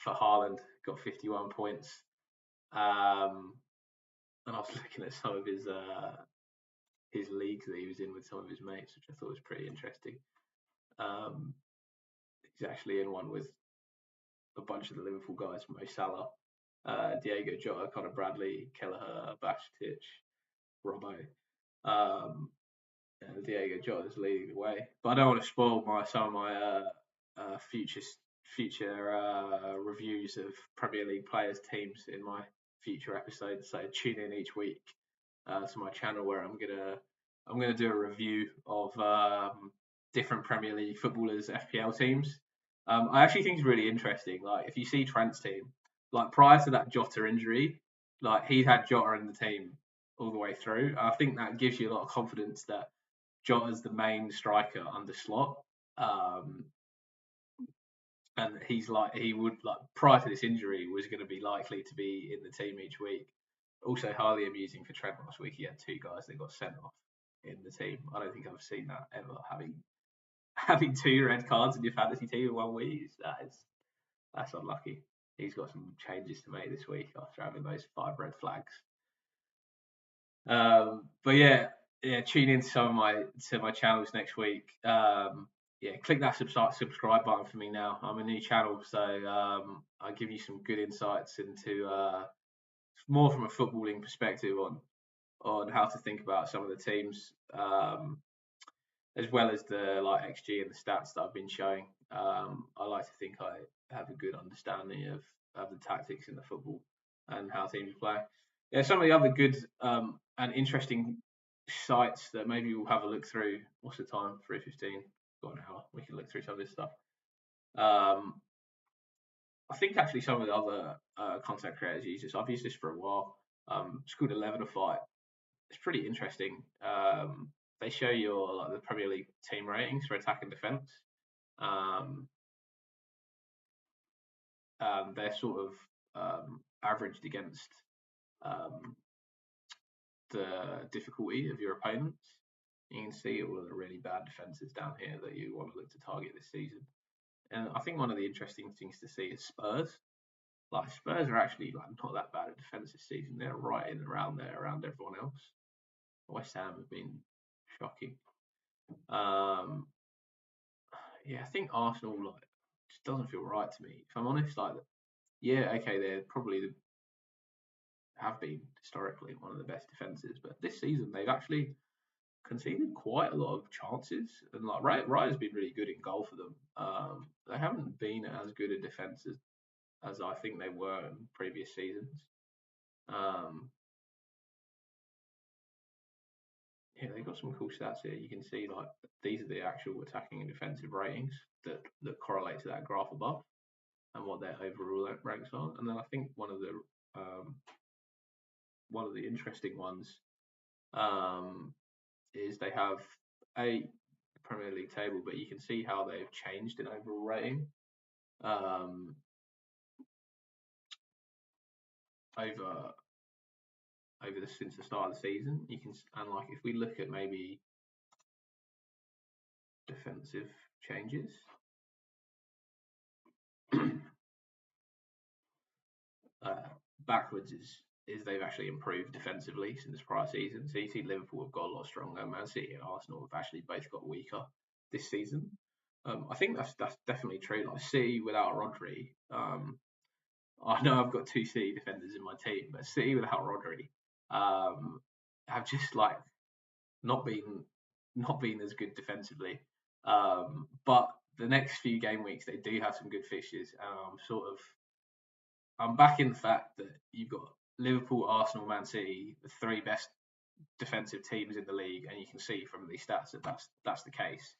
Haaland, got 51 points. And I was looking at some of his leagues that he was in with some of his mates, which I thought was pretty interesting. He's actually in one with a bunch of the Liverpool guys: Mo Salah, Diego Jota, Conor Bradley, Kelleher, Bacic, Robbo. Diego Jota's leading the way, but I don't want to spoil some of my future reviews of Premier League players' teams in my future episodes. So tune in each week to my channel where I'm gonna do a review of different Premier League footballers' FPL teams. I actually think it's really interesting. Like if you see Trent's team, like prior to that Jota injury, like he had Jota in the team all the way through. I think that gives you a lot of confidence that Jota's the main striker under Slot. And he would prior to this injury was going to be likely to be in the team each week. Also highly amusing for Trent last week. He had 2 guys that got sent off in the team. I don't think I've seen that ever. Having 2 red cards in your fantasy team in 1 week, that's unlucky. He's got some changes to make this week after having those 5 red flags. But yeah, tune in to some of my channels next week. Click that subscribe button for me now. I'm a new channel, so I give you some good insights into more from a footballing perspective on how to think about some of the teams, as well as the XG and the stats that I've been showing. I like to think I have a good understanding of the tactics in the football and how teams play. Yeah, some of the other good and interesting sites that maybe we'll have a look through. What's the time? 3:15. Got an hour. We can look through some of this stuff. I think actually some of the other content creators use this. I've used this for a while. It's called 11-a-fight. It's pretty interesting. They show your the Premier League team ratings for attack and defence. They're sort of averaged against the difficulty of your opponents. You can see all of the really bad defences down here that you want to look to target this season. And I think one of the interesting things to see is Spurs. Spurs are actually not that bad at defence this season. They're right in around there, around everyone else. West Ham have been shocking. I think Arsenal just doesn't feel right to me. If I'm honest, they're probably have been historically one of the best defences, but this season they've actually conceded quite a lot of chances, and Ryer's been really good in goal for them. They haven't been as good a defence as I think they were in previous seasons. They've got some cool stats here. You can see these are the actual attacking and defensive ratings that correlate to that graph above and what their overall ranks are. And then I think one of the interesting ones is they have a Premier League table, but you can see how they've changed in overall rating since the start of the season. You can, and if we look at maybe defensive changes, backwards is is they've actually improved defensively since prior season. So you see Liverpool have got a lot stronger. Man City and Arsenal have actually both got weaker this season. I think that's definitely true. Like City without Rodri, I know I've got two City defenders in my team, but City without Rodri have just like not been not been as good defensively. But the next few game weeks they do have some good fixtures, and I'm backing the fact that you've got Liverpool, Arsenal, Man City, the three best defensive teams in the league, and you can see from these stats that that's the case.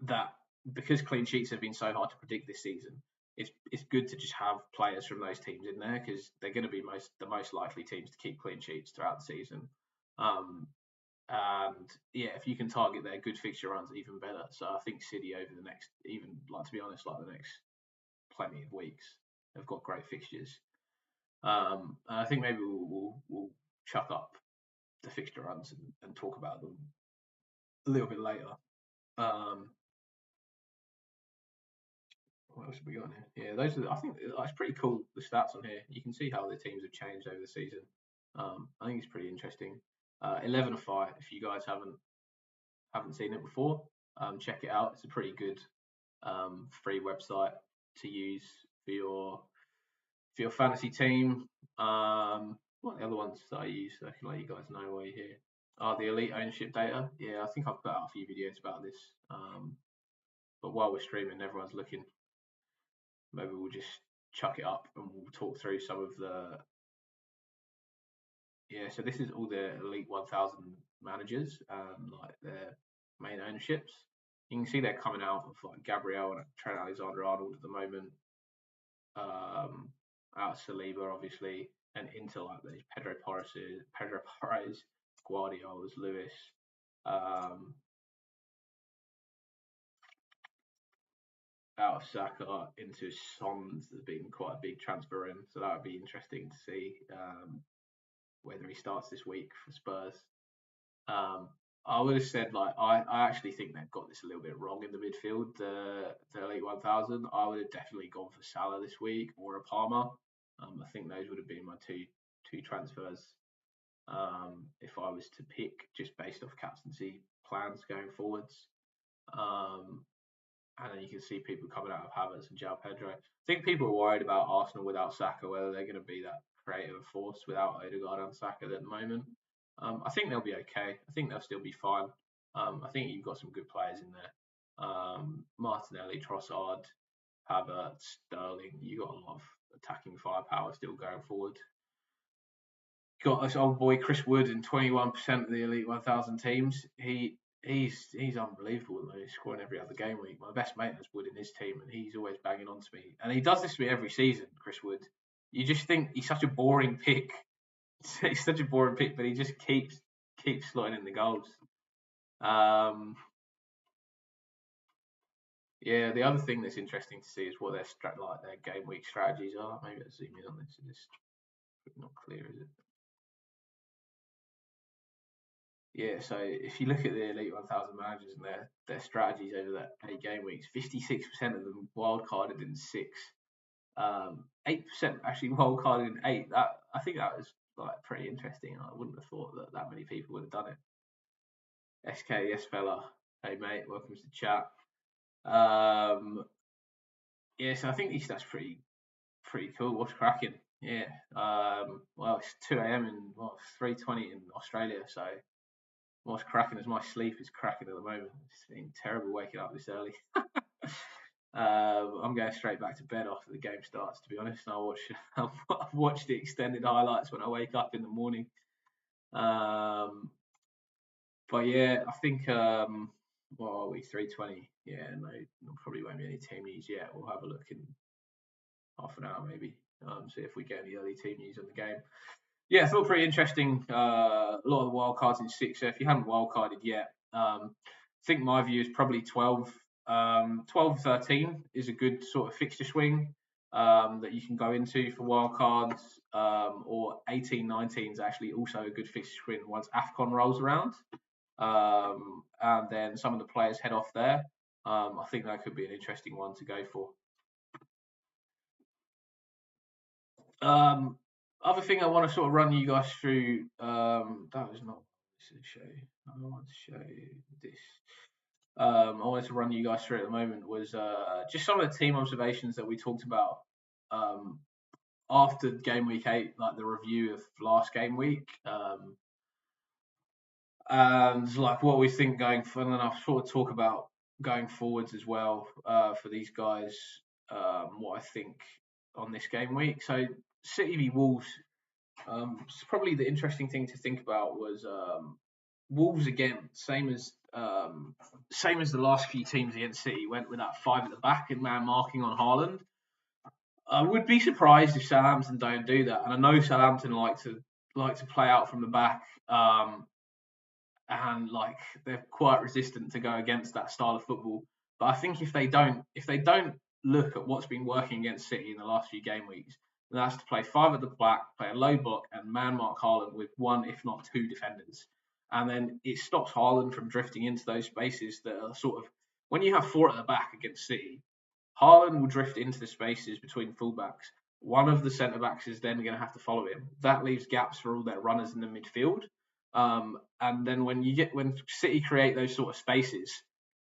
That because clean sheets have been so hard to predict this season, it's good to just have players from those teams in there because they're going to be the most likely teams to keep clean sheets throughout the season. And yeah, if you can target their good fixture runs, even better. So I think City over the next, even like to be honest, like the next plenty of weeks, have got great fixtures. And I think maybe we'll chuck up the fixture runs and talk about them a little bit later. What else have we got here? Yeah, those are. I think it's pretty cool. The stats on here, you can see how the teams have changed over the season. I think it's pretty interesting. 11 of 5. If you guys haven't seen it before, check it out. It's a pretty good free website to use for your fantasy team. What are the other ones that I use? So I can let you guys know while you're here. The elite ownership data. Yeah, I think I've put out a few videos about this. But while we're streaming, everyone's looking. Maybe we'll just chuck it up and we'll talk through some of the. Yeah, so this is all the elite 1000 managers and like their main ownerships. You can see they're coming out of like Gabriel and Trent Alexander-Arnold at the moment. Out of Saliba, obviously, and into like these Pedro Porres, Guardiolas, Lewis. Out of Saka into Sons has been quite a big transfer in, so that would be interesting to see whether he starts this week for Spurs. I would have said like I actually think they've got this a little bit wrong in the midfield. The elite 1000. I would have definitely gone for Salah this week or a Palmer. I think those would have been my two transfers if I was to pick just based off captaincy plans going forwards. And then you can see people coming out of Havertz and João Pedro. I think people are worried about Arsenal without Saka, whether they're going to be that creative force without Odegaard and Saka at the moment. I think they'll be okay. I think they'll still be fine. I think you've got some good players in there. Martinelli, Trossard, Havertz, Sterling. You've got a lot of attacking firepower still going forward. Got this old boy Chris Wood in 21% of the Elite 1000 teams. He's unbelievable. He's scoring every other game week. My best mate has Wood in his team, and he's always banging on to me. And he does this to me every season, Chris Wood. You just think he's such a boring pick. He's such a boring pick, but he just keeps slotting in the goals. Yeah, the other thing that's interesting to see is what their game week strategies are. Maybe I'll zoom in on this. It's not clear, is it? Yeah, so if you look at the Elite 1000 managers and their strategies over that 8 game weeks, 56% of them wildcarded in 6. 8% actually wildcarded in 8. That I think that was like pretty interesting. I wouldn't have thought that many people would have done it. SK, yes fella. Hey mate, welcome to the chat. Yeah, so I think that's pretty cool. What's cracking? Yeah. Well, it's 2 a.m. in 3:20 in Australia, so what's cracking is my sleep is cracking at the moment. It's been terrible waking up this early. I'm going straight back to bed after the game starts, to be honest. I'll watch the extended highlights when I wake up in the morning. But yeah, I think what are we, 3:20? Yeah, no, probably won't be any team news yet. We'll have a look in half an hour maybe. See if we get any early team news on the game. Yeah, I thought pretty interesting. A lot of the wild cards in 6. So if you haven't wildcarded yet, I think my view is probably 12. 12-13 is a good sort of fixture swing that you can go into for wildcards, or 18-19 is actually also a good fixture swing once AFCON rolls around. And then some of the players head off there. I think that could be an interesting one to go for. Other thing I want to sort of run you guys through. That was not this to show. I want to show you this. I wanted to run you guys through at the moment was just some of the team observations that we talked about um, after game week 8, like the review of last game week, and like what we think going for, and then I'll sort of talk about going forwards as well for these guys, what I think on this game week. So City v Wolves, probably the interesting thing to think about was Wolves again, same as the last few teams against City, went with that 5 at the back and man marking on Haaland. I would be surprised if Southampton don't do that, and I know Southampton like to play out from the back, and like they're quite resistant to go against that style of football. But I think if they don't look at what's been working against City in the last few game weeks, then that's to play 5 at the back, play a low block, and man mark Haaland with 1, if not 2 defenders, and then it stops Haaland from drifting into those spaces that are sort of when you have 4 at the back against City. Haaland will drift into the spaces between fullbacks. One of the centre backs is then going to have to follow him. That leaves gaps for all their runners in the midfield. And then when City create those sort of spaces,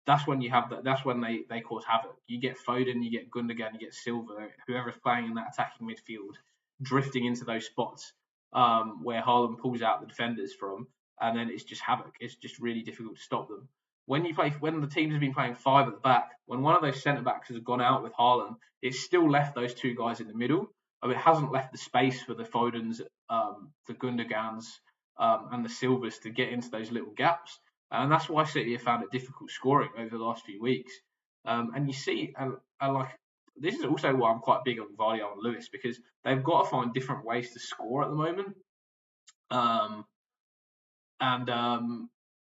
that's when you have that. That's when they cause havoc. You get Foden, you get Gundogan, you get Silva, whoever's playing in that attacking midfield, drifting into those spots where Haaland pulls out the defenders from, and then it's just havoc. It's just really difficult to stop them when the teams have been playing 5 at the back, when one of those centre backs has gone out with Haaland, it's still left those 2 guys in the middle. It hasn't left the space for the Fodens, the Gundogans, and the Silvers to get into those little gaps. And that's why City have found it difficult scoring over the last few weeks. And you see, and like this is also why I'm quite big on Vardy and Lewis, because they've got to find different ways to score at the moment.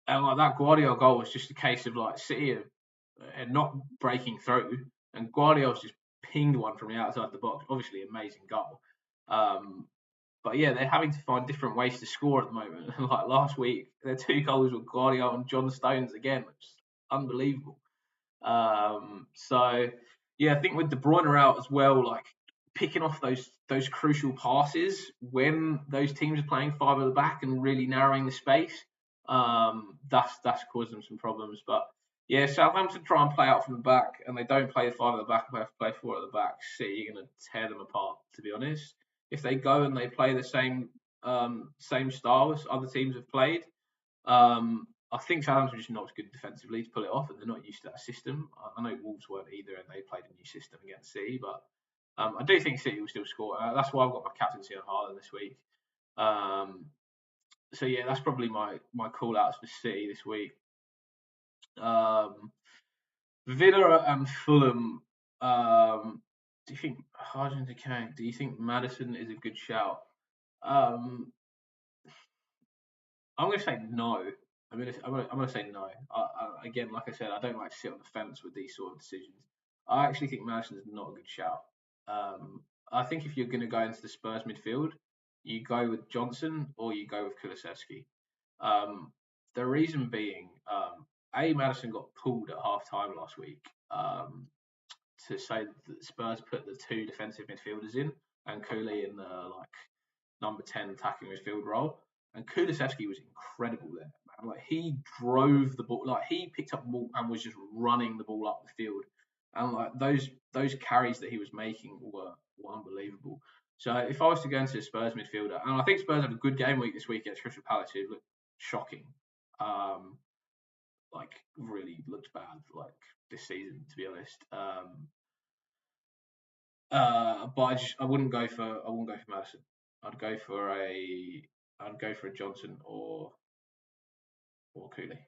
And like that Guardiola goal was just a case of like City not breaking through, and Guardiola's just pinged one from the outside the box. Obviously, amazing goal. But yeah, they're having to find different ways to score at the moment. Like last week, their 2 goals were Guardiola and John Stones again, which is unbelievable. So yeah, I think with De Bruyne out as well, like picking off those crucial passes when those teams are playing 5 at the back and really narrowing the space, that's caused them some problems. But yeah, Southampton try and play out from the back, and they don't play 5 at the back. They have to play 4 at the back. City are going to tear them apart, to be honest. If they go and they play the same style as other teams have played, I think Southampton are just not as good defensively to pull it off, and they're not used to that system. I know Wolves weren't either, and they played a new system against City, but I do think City will still score. That's why I've got my captaincy on Haaland this week. So yeah, that's probably my call outs for City this week. Villa and Fulham. Do you think Harden Kane? Do you think Maddison is a good shout? I'm going to say no. I'm going to say no. Again, like I said, I don't like to sit on the fence with these sort of decisions. I actually think Madison is not a good shout. I think if you're going to go into the Spurs midfield, you go with Johnson or you go with Kulusevski. The reason being, Madison got pulled at half time last week to say that Spurs put the 2 defensive midfielders in and Cooley in the number 10 attacking midfield role. And Kulusevski was incredible there, man. Like he drove the ball, like he picked up the ball and was just running the ball up the field. And like those carries that he was making were unbelievable. So if I was to go into a Spurs midfielder, and I think Spurs have a good game week this week against Crystal Palace, who looked shocking. Like really looked bad like this season, to be honest. But I wouldn't go for Madison. I'd go for a Johnson or Cooley.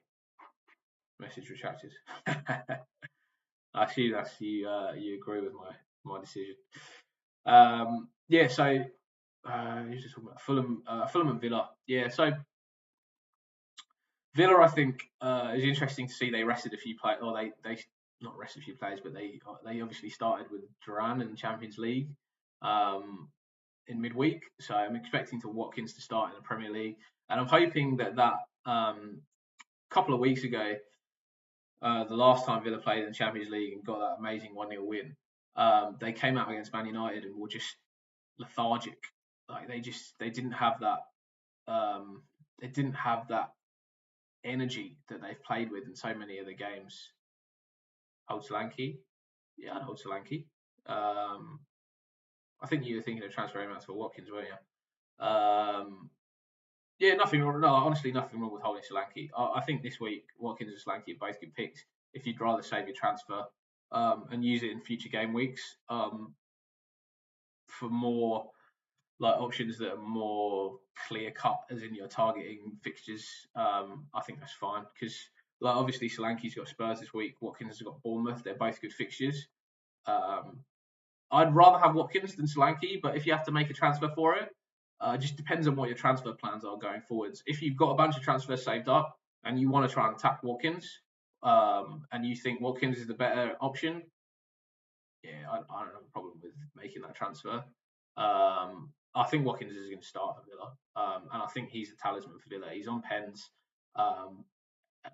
Message retracted. I see that's you. You agree with my decision. Yeah. So who's just talking about Fulham and Villa. Yeah. So Villa, I think, is interesting to see. They rested a few players, or they not rested a few players, but they obviously started with Duran in the Champions League in midweek. So I'm expecting to Watkins to start in the Premier League, and I'm hoping that couple of weeks ago, the last time Villa played in the Champions League and got that amazing 1-0 win, they came out against Man United and were just lethargic. Like they didn't have that they didn't have that energy that they've played with in so many of the games. Old Solanke, yeah, I know Old Solanke. I think you were thinking of transferring him out for Watkins, weren't you? Yeah, nothing wrong. No, honestly, nothing wrong with holding Solanke. I think this week Watkins and Solanke are both good picks. If you'd rather save your transfer and use it in future game weeks for more like options that are more clear cut, as in you're targeting fixtures, I think that's fine because like obviously Solanke's got Spurs this week, Watkins has got Bournemouth. They're both good fixtures. I'd rather have Watkins than Solanke, but if you have to make a transfer for it, just depends on what your transfer plans are going forwards. If you've got a bunch of transfers saved up and you want to try and attack Watkins, and you think Watkins is the better option, yeah, I don't have a problem with making that transfer. I think Watkins is going to start for Villa, and I think he's a talisman for Villa. He's on pens,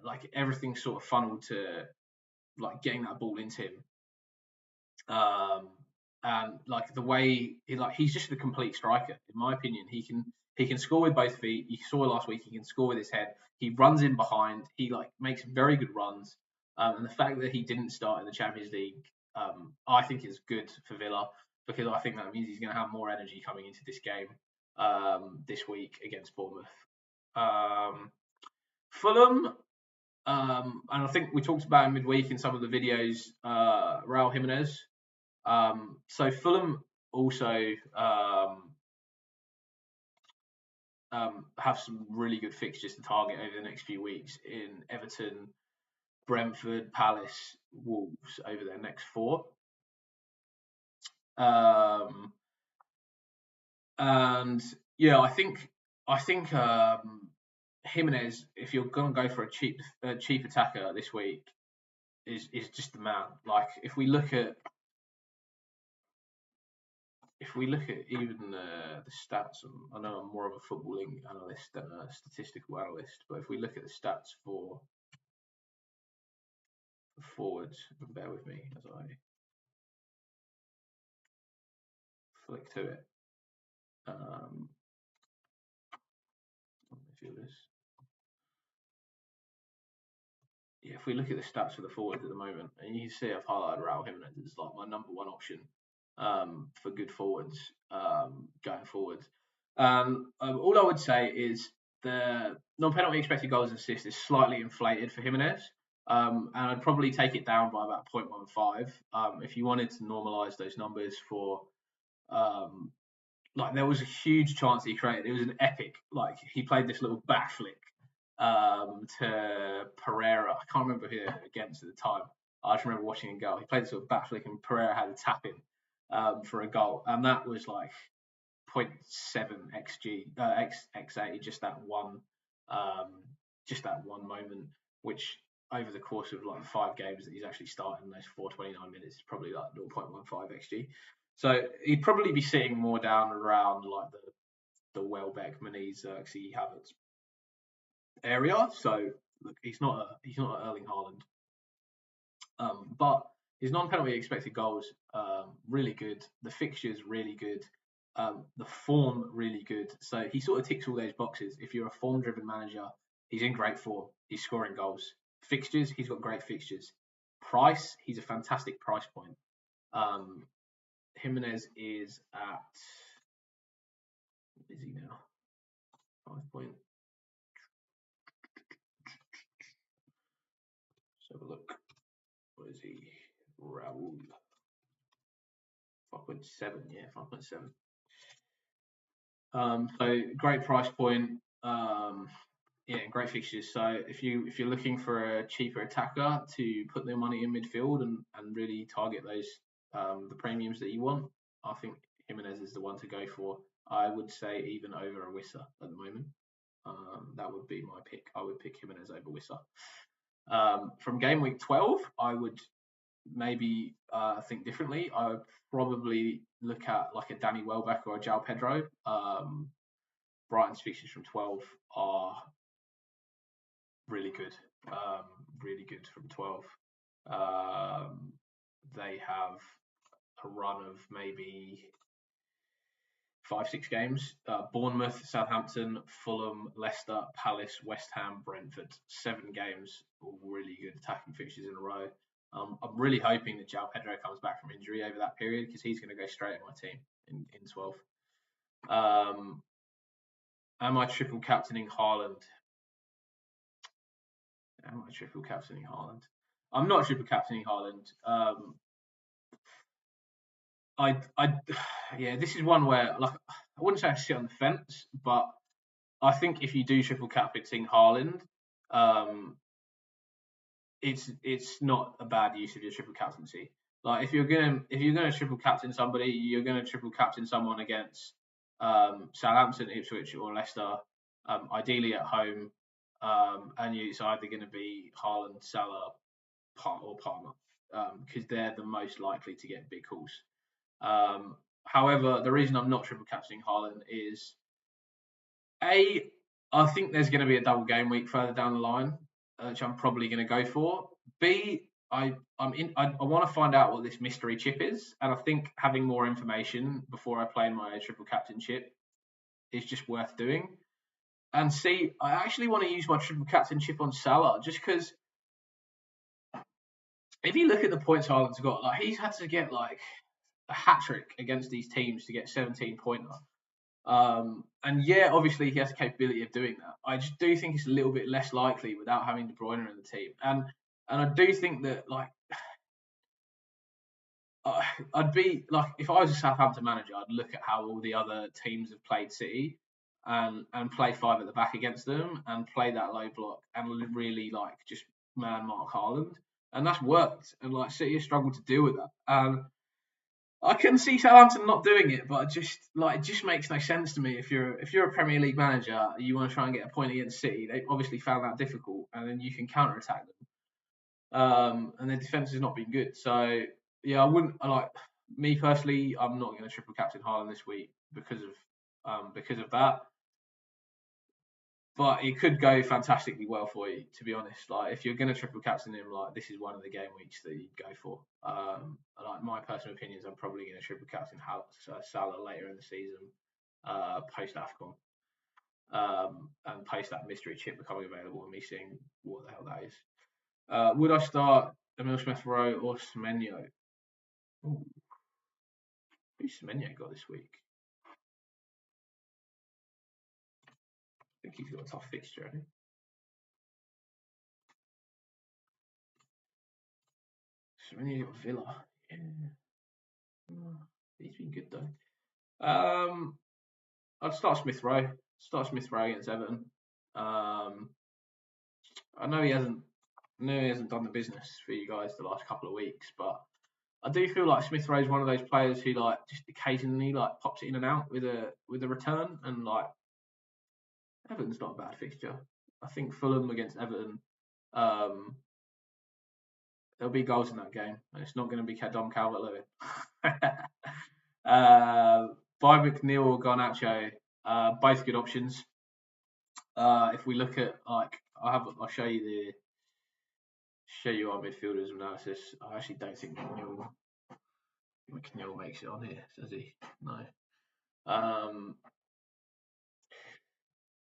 like everything's sort of funneled to like getting that ball into him. And like the way he's just a complete striker, in my opinion. He can score with both feet. You saw last week he can score with his head. He runs in behind. He like makes very good runs. And the fact that he didn't start in the Champions League, I think is good for Villa because I think that means he's going to have more energy coming into this game this week against Bournemouth. Fulham, and I think we talked about him midweek in some of the videos. Raul Jimenez. So Fulham also have some really good fixtures to target over the next few weeks in Everton, Brentford, Palace, Wolves over their next 4. And yeah, I think Jimenez, if you're going to go for a cheap attacker this week, is just the man. Like if we look at even the stats, I know I'm more of a footballing analyst than a statistical analyst, but if we look at the stats for forwards, bear with me as I flick to it. Yeah, if we look at the stats for the forwards at the moment, and you can see I've highlighted Raul Jimenez as like my number 1 option for good forwards going forward. All I would say is the non-penalty expected goals and assists is slightly inflated for Jimenez, and I'd probably take it down by about 0.15 if you wanted to normalise those numbers for. Like there was a huge chance he created. It was an epic. Like he played this little back flick to Pereira. I can't remember who against at the time. I just remember watching him go. He played this sort of back flick and Pereira had a tap in for a goal, and that was like 0.7 xg xA. Just that one moment, which over the course of like 5 games that he's actually starting those 429 minutes is probably like 0.15 xg. So he'd probably be sitting more down around like the Welbeck, Menez, Xerxes, Havertz area. So look, he's not Erling Haaland, but his non-penalty expected goals really good. The fixtures really good. The form really good. So he sort of ticks all those boxes. If you're a form-driven manager, he's in great form. He's scoring goals. Fixtures, he's got great fixtures. Price, he's a fantastic price point. Jimenez is at, what is he now? 5 point. Let's have a look. What is he? Raul. 5.7, yeah, 5.7. So great price point. Yeah, great fixtures. So if you're looking for a cheaper attacker to put their money in midfield and really target those the premiums that you want, I think Jimenez is the one to go for. I would say even over a Wissa at the moment. That would be my pick. I would pick Jimenez over Wissa. From game week 12, I would maybe think differently. I would probably look at like a Danny Welbeck or a João Pedro. Brighton's fixtures from 12 are really good. Really good from 12. They have a run of maybe 5-6 games. Bournemouth, Southampton, Fulham, Leicester, Palace, West Ham, Brentford. 7 games, all really good attacking fixtures in a row. I'm really hoping that João Pedro comes back from injury over that period because he's going to go straight in my team in 12. Am I triple captaining Haaland? I'm not triple captaining Haaland. Yeah, this is one where like I wouldn't say I sit on the fence, but I think if you do triple captain Haaland, it's not a bad use of your triple captaincy. Like if you're gonna triple captain somebody, you're gonna triple captain someone against Southampton, Ipswich, or Leicester, ideally at home, and it's either going to be Haaland, Salah, or Palmer, because they're the most likely to get big calls. However, the reason I'm not triple captaining Haaland is I think there's going to be a double game week further down the line, which I'm probably going to go for. B, I want to find out what this mystery chip is, and I think having more information before I play my triple captain chip is just worth doing. And C, I actually want to use my triple captain chip on Salah just because if you look at the points Haaland's got, like he's had to get like a hat trick against these teams to get 17 pointer. And yeah, obviously he has the capability of doing that. I just do think it's a little bit less likely without having De Bruyne in the team. And I do think that like I'd be like if I was a Southampton manager, I'd look at how all the other teams have played City and play 5 at the back against them and play that low block and really like just man mark Haaland. And that's worked. And like City has struggled to deal with that. I can see Southampton not doing it, but it just makes no sense to me. If you're a Premier League manager, you want to try and get a point against City. They've obviously found that difficult, and then you can counter attack them. And their defence has not been good. So yeah, I wouldn't like me personally. I'm not going to triple captain Haaland this week because of that. But it could go fantastically well for you, to be honest. Like if you're going to triple captain him, like this is one of the game weeks that you'd go for. Like my personal opinion is I'm probably going to triple captain Salah later in the season, post AFCON, and post that mystery chip becoming available and me seeing what the hell that is. Would I start Emil Smith-Rowe or Semenyo? Who's Semenyo got this week? I think he's got a tough fixture, hasn't he? Semenyo got Villa. Yeah. He's been good though. I'd start Smith Rowe. Start Smith Rowe against Everton. I know he hasn't done the business for you guys the last couple of weeks, but I do feel like Smith Rowe is one of those players who like just occasionally like pops it in and out with a return, and like Everton's not a bad fixture. I think Fulham against Everton, there'll be goals in that game, and it's not going to be Dom Calvert-Lewin. By McNeil or Garnacho, both good options. If we look at like, I'll show you our midfielders analysis. I actually don't think McNeil makes it on here, does he? No.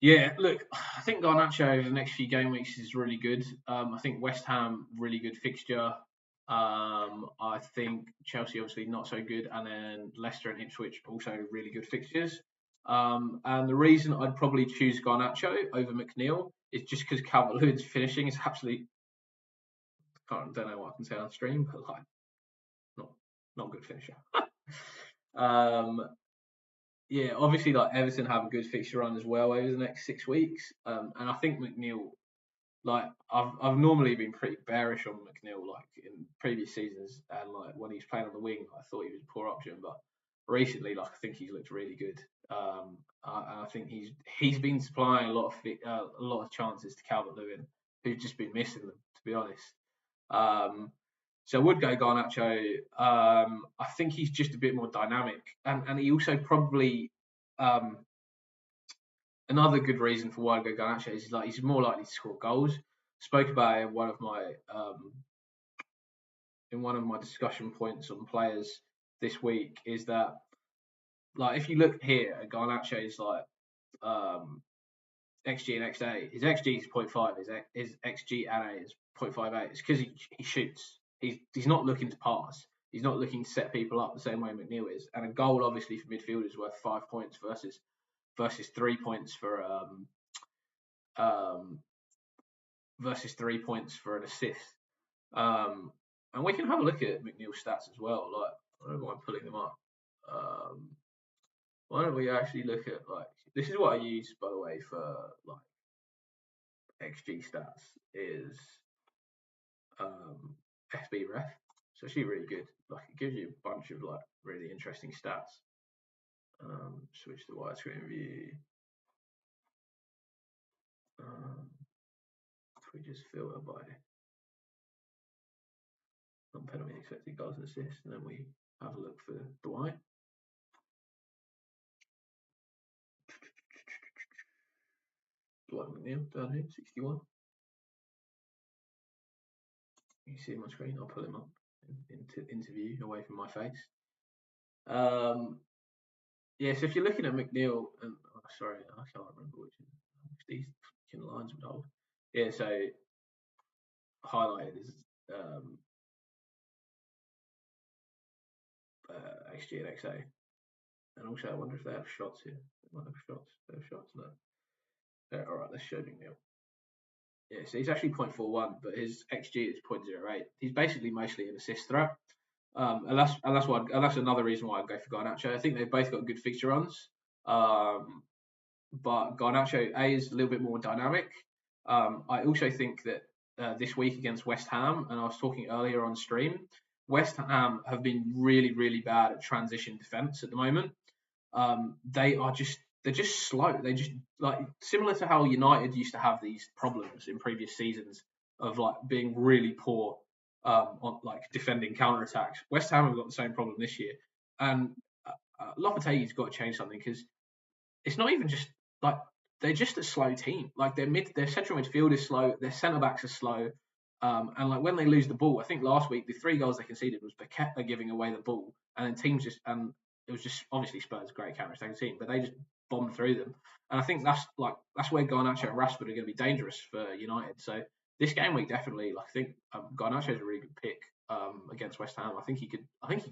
Yeah, look, I think Garnacho over the next few game weeks is really good. I think West Ham, really good fixture. I think Chelsea, obviously not so good. And then Leicester and Ipswich, also really good fixtures. And the reason I'd probably choose Garnacho over McNeil is just because Calvert-Lewin's finishing is absolutely, don't know what I can say on stream, but like, not good finisher. Yeah, obviously, like Everton have a good fixture run as well over the next 6 weeks, and I think McNeil, like I've normally been pretty bearish on McNeil, like in previous seasons, and like when he's playing on the wing, I thought he was a poor option, but recently, like I think he's looked really good. I think he's been supplying a lot of chances to Calvert-Lewin, who's just been missing them, to be honest. So I would go Garnacho. I think he's just a bit more dynamic, and he also probably another good reason for why I go Garnacho is like he's more likely to score goals. Spoke about it in one of my discussion points on players this week is that like if you look here at Garnacho's like XG and XA, his XG is 0.5, his XG and A is 0.58. It's because he shoots. He's not looking to pass. He's not looking to set people up the same way McNeil is. And a goal, obviously, for midfielders is worth 5 points versus 3 points for um, versus 3 points for an assist. And we can have a look at McNeil's stats as well. Like, I don't mind pulling them up. Why don't we actually look at like this is what I use, by the way, for like XG stats is FB Ref. It's actually really good. Like it gives you a bunch of like really interesting stats. Switch to widescreen view. If we just filter by non-penalty expected goals and assists, and then we have a look for Dwight. Dwight McNeil down here, 61. You see him on screen. I'll pull him up into interview away from my face. Yeah, so if you're looking at McNeil, and sorry, I can't remember which these fucking lines would hold. Yeah, so highlighted is XG and XA, and also I wonder if they have shots here. They might have shots. They have shots, no. All right, let's show McNeil. Yeah, so he's actually 0.41, but his XG is 0.08. He's basically mostly an assist threat. And that's another reason why I go for Garnacho. I think they've both got good fixture runs. But Garnacho A is a little bit more dynamic. I also think that this week against West Ham, and I was talking earlier on stream, West Ham have been really, really bad at transition defence at the moment. They're just slow. They just like similar to how United used to have these problems in previous seasons of like being really poor on like defending counter attacks. West Ham have got the same problem this year, and Lopetegui's got to change something because it's not even just like they're just a slow team. Like their central midfield is slow, their centre backs are slow, and like when they lose the ball, I think last week the 3 goals they conceded was Paqueta giving away the ball, and then teams just and it was just obviously Spurs great counter-attacking team, but they just bombed through them. And I think that's where Garnacho and Rashford are going to be dangerous for United. So this game week definitely, like, I think Garnacho is a really good pick against West Ham. I think he could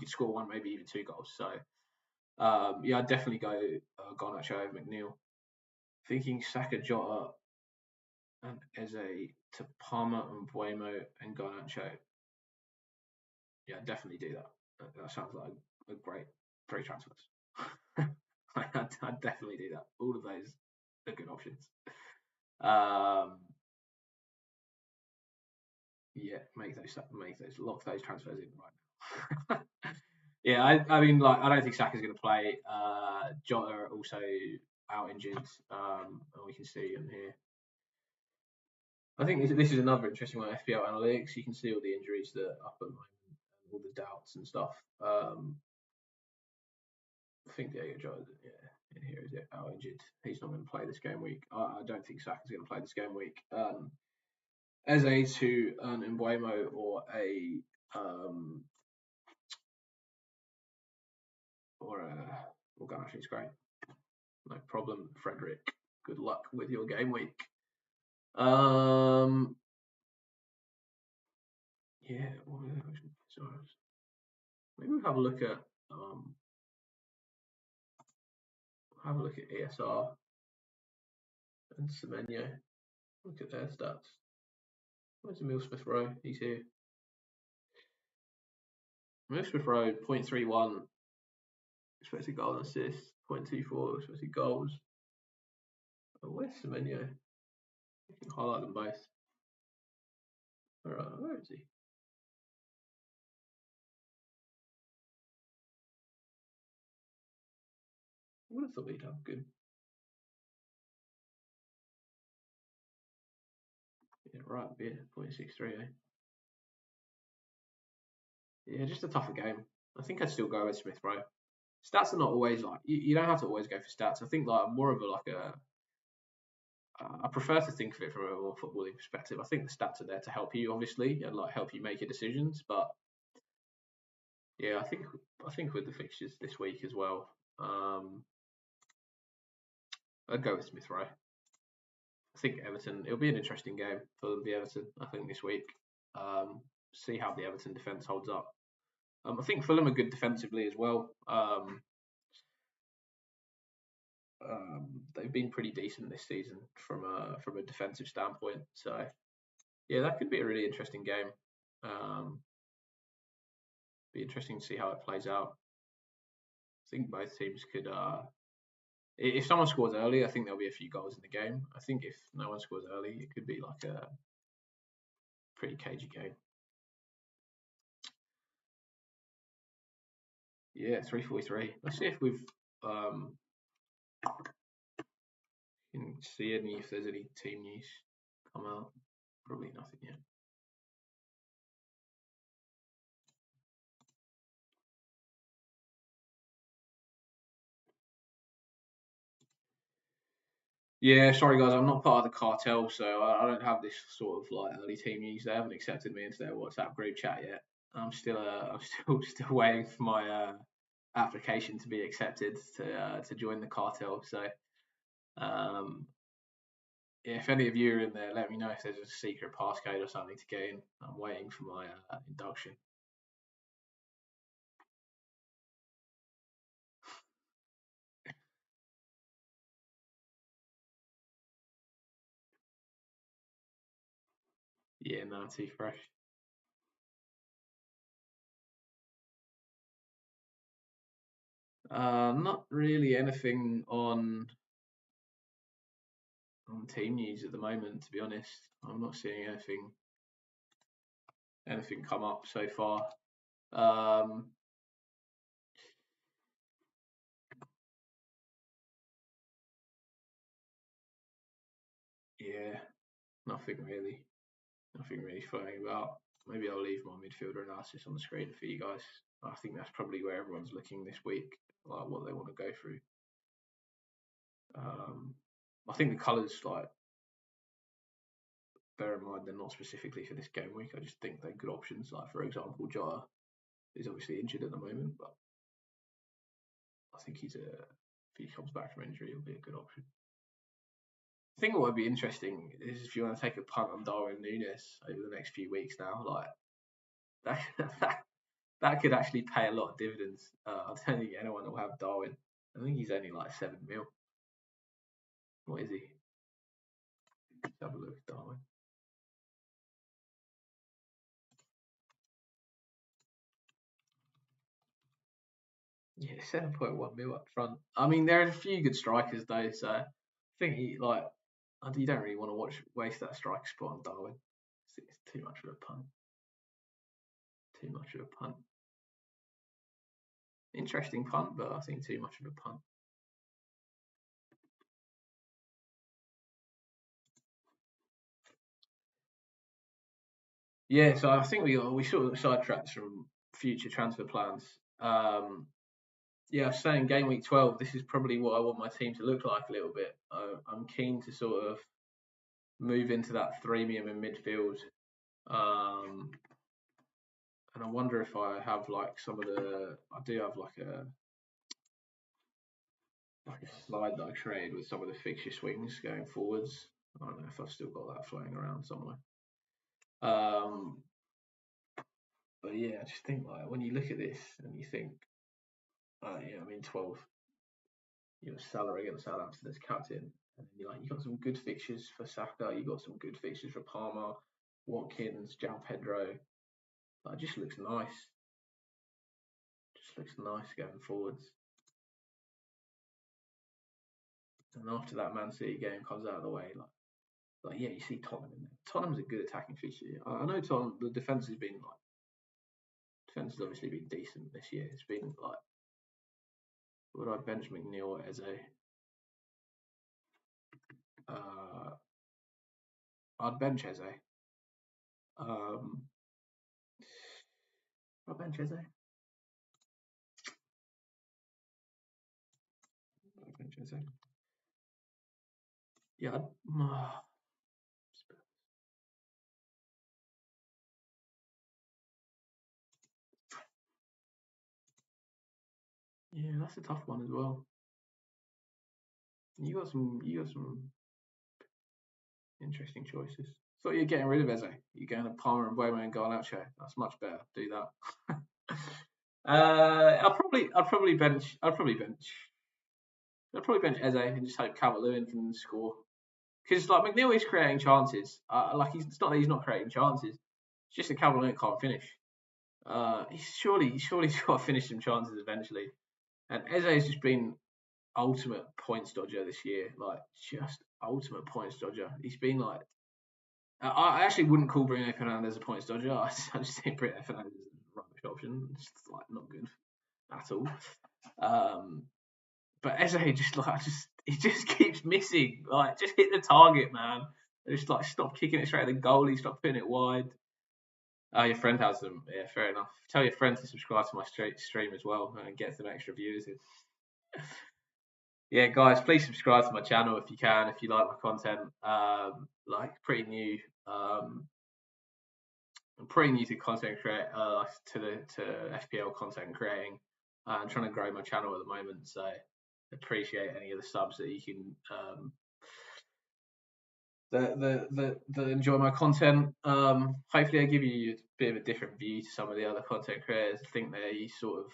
score 1, maybe even 2 goals. So yeah, I'd definitely go Garnacho over McNeil. Thinking Saka, Jota, and Eze to Palmer and Buemo and Garnacho. Yeah, definitely do that. That sounds like a great 3 transfers. I'd definitely do that. All of those are good options. Yeah, lock those transfers in right now. Yeah, I mean, like, I don't think Saka's going to play. Jota also out injured, and we can see him here. I think this is another interesting one. FPL analytics, you can see all the injuries that are up at the moment, and all the doubts and stuff. I think Diego Jota, yeah, here is it, out injured. He's not going to play this game week. I don't think Saka's going to play this game week. Eze to an Mbuemo or a Garnacho is great. No problem, Frederick. Good luck with your game week. Yeah, maybe we'll have a look at ESR and Semenyo. Look at their stats. Where's Emil Smith Rowe? He's here. Emil Smith Rowe, 0.31 expected goal and assist, 0.24 expected goals. And where's Semenyo? You can highlight them both. Alright, where is he? I would have thought he'd have good. Yeah, right, yeah, 0.63, eh? Yeah, just a tougher game. I think I'd still go with Smith Rowe. Stats are not always like you don't have to always go for stats. I think like more of a I prefer to think of it from a more footballing perspective. I think the stats are there to help you, obviously, and like help you make your decisions. But yeah, I think with the fixtures this week as well, I'd go with Smith Rowe. I think Everton. It'll be an interesting game for the Everton. I think this week. See how the Everton defence holds up. I think Fulham are good defensively as well. They've been pretty decent this season from a defensive standpoint. So yeah, that could be a really interesting game. Be interesting to see how it plays out. I think both teams could. If someone scores early, I think there'll be a few goals in the game. I think if no one scores early, it could be like a pretty cagey game. Yeah, 3:43. Let's see if we've can see if there's any team news come out. Probably nothing yet. Yeah, sorry guys, I'm not part of the cartel, so I don't have this sort of like early team news. They haven't accepted me into their WhatsApp group chat yet. I'm still waiting for my application to be accepted to join the cartel. So yeah, if any of you are in there, let me know if there's a secret passcode or something to get in. I'm waiting for my induction. Yeah, no, too fresh. Not really anything on team news at the moment, to be honest. I'm not seeing anything come up so far. Yeah, nothing really floating about. Maybe I'll leave my midfielder analysis on the screen for you guys. I think that's probably where everyone's looking this week, like what they want to go through. I think the colours, like, bear in mind they're not specifically for this game week. I just think they're good options. Like, for example, Jota is obviously injured at the moment, but I think if he comes back from injury, he'll be a good option. I think what would be interesting is if you want to take a punt on Darwin Núñez over the next few weeks now, like that could actually pay a lot of dividends. I don't think anyone will have Darwin. I think he's only like 7 mil. What is he? Let's have a look at Darwin. Yeah, 7.1 mil up front. I mean, there are a few good strikers though, so I think you don't really want to waste that striker spot on Darwin. It's too much of a punt. Too much of a punt. Interesting punt, but I think too much of a punt. Yeah, so I think we sort of sidetracked from future transfer plans. Yeah, I was saying game week 12. This is probably what I want my team to look like a little bit. I'm keen to sort of move into that threemium in midfield, and I wonder if I have like I do have like a slide that I created with some of the fixture swings going forwards. I don't know if I've still got that floating around somewhere. But yeah, I just think like when you look at this and you think, yeah, I mean 12, you know, Salah against Southampton as captain, and you got some good fixtures for Saka, you got some good fixtures for Palmer, Watkins, João Pedro. It just looks nice. Just looks nice going forwards. And after that Man City game comes out of the way, like yeah, you see Tottenham in there. Tottenham's a good attacking fixture. I know Tottenham, the defense has obviously been decent this year. It's been like, would I bench McNeil as I'd bench Eze. I'd bench Eze. Yeah, Yeah, that's a tough one as well. You got some interesting choices. Thought you're getting rid of Eze. You're going to Palmer and Bowman and Garnacho. That's much better. Do that. I'd probably bench. I'd probably bench Eze and just hope Calvert-Lewin can score. Because like McNeil is creating chances. It's not that he's not creating chances. It's just that Calvert-Lewin can't finish. He's surely got to finish some chances eventually. And Eze has just been ultimate points dodger this year. Like just ultimate points dodger. He's been like. I actually wouldn't call Bruno Fernandes a points dodger. I just think Bruno Fernandes is a rubbish option. It's like not good at all. But Eze he just keeps missing. Like just hit the target, man. Just like stop kicking it straight at the goalie. Stop putting it wide. Oh, your friend has them. Yeah, fair enough. Tell your friend to subscribe to my stream as well and get some extra viewers in. Yeah, guys, please subscribe to my channel if you can, if you like my content. Pretty new. I'm pretty new to content to FPL content creating. I'm trying to grow my channel at the moment, so appreciate any of the subs that you can that enjoy my content. Hopefully, I give you a bit of a different view to some of the other content creators. I think they sort of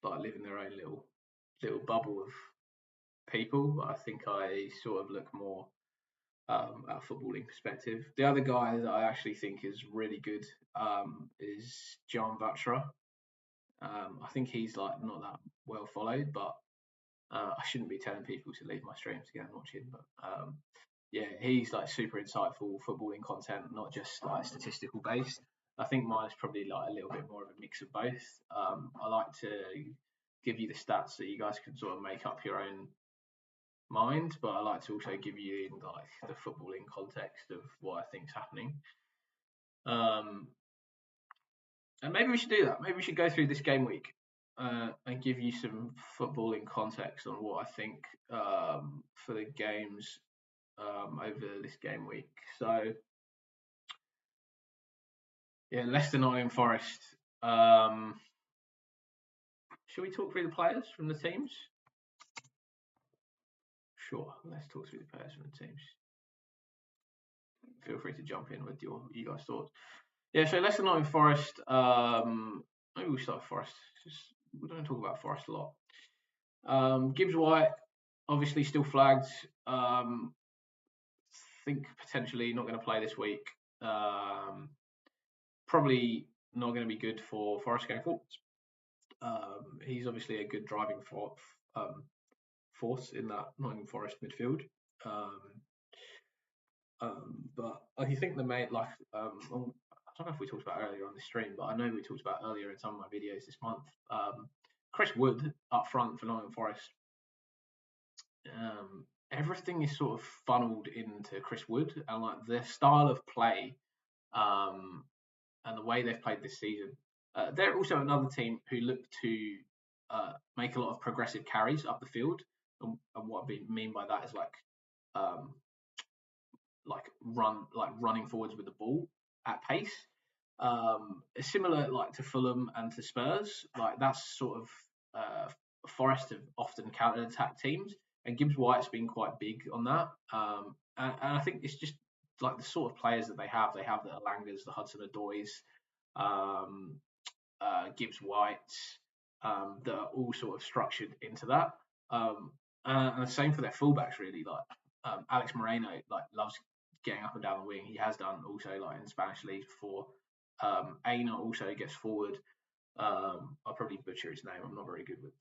like live in their own little bubble of people. I think I sort of look more at a footballing perspective. The other guy that I actually think is really good is John Batra. I think he's like not that well followed, but I shouldn't be telling people to leave my streams to go and watch him. But yeah, he's like super insightful footballing content, not just like statistical based. I think mine is probably like a little bit more of a mix of both. I like to give you the stats so you guys can sort of make up your own mind, but I like to also give you like the footballing context of what I think's happening. And maybe we should do that. Maybe we should go through this game week and give you some footballing context on what I think for the games over this game week. So, yeah, Leicester, Nottingham Forest. Should we talk through the players from the teams? Sure, let's talk through the players from the teams. Feel free to jump in with you guys' thoughts. Yeah, so Leicester, Nottingham Forest. Maybe we start with Forest. We don't talk about Forest a lot. Gibbs White, obviously still flagged. Think potentially not going to play this week. Probably not going to be good for Forest going forward. He's obviously a good driving force in that Nottingham Forest midfield. But I think the main I don't know if we talked about earlier on the stream, but I know we talked about earlier in some of my videos this month. Chris Wood up front for Nottingham Forest. Everything is sort of funneled into Chris Wood, and like their style of play, and the way they've played this season. They're also another team who look to make a lot of progressive carries up the field, and what I mean by that is running forwards with the ball at pace. Similar like to Fulham and to Spurs, like that's sort of Forest have often counter-attack teams, and Gibbs White's been quite big on that. And I think it's just like the sort of players that they have. They have the Alangas, the Hudson-Odois, Gibbs Whites, that are all sort of structured into that. And the same for their fullbacks, really. Like Alex Moreno, like loves getting up and down the wing. He has done also like in Spanish leagues before. Aina also gets forward. I'll probably butcher his name. I'm not very good with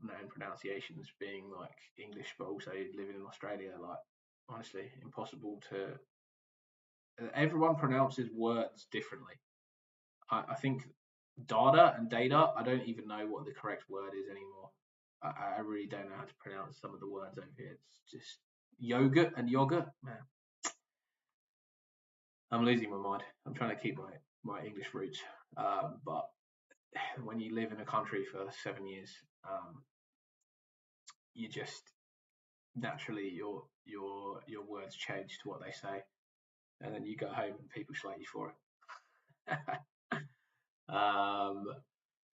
known pronunciations, being like English, but also living in Australia. Like honestly, impossible to. Everyone pronounces words differently. I think data and data. I don't even know what the correct word is anymore. I really don't know how to pronounce some of the words over here. It's just yogurt and yogurt, man. I'm losing my mind. I'm trying to keep my English roots, but when you live in a country for 7 years, you just naturally your words change to what they say, and then you go home and people slate you for it.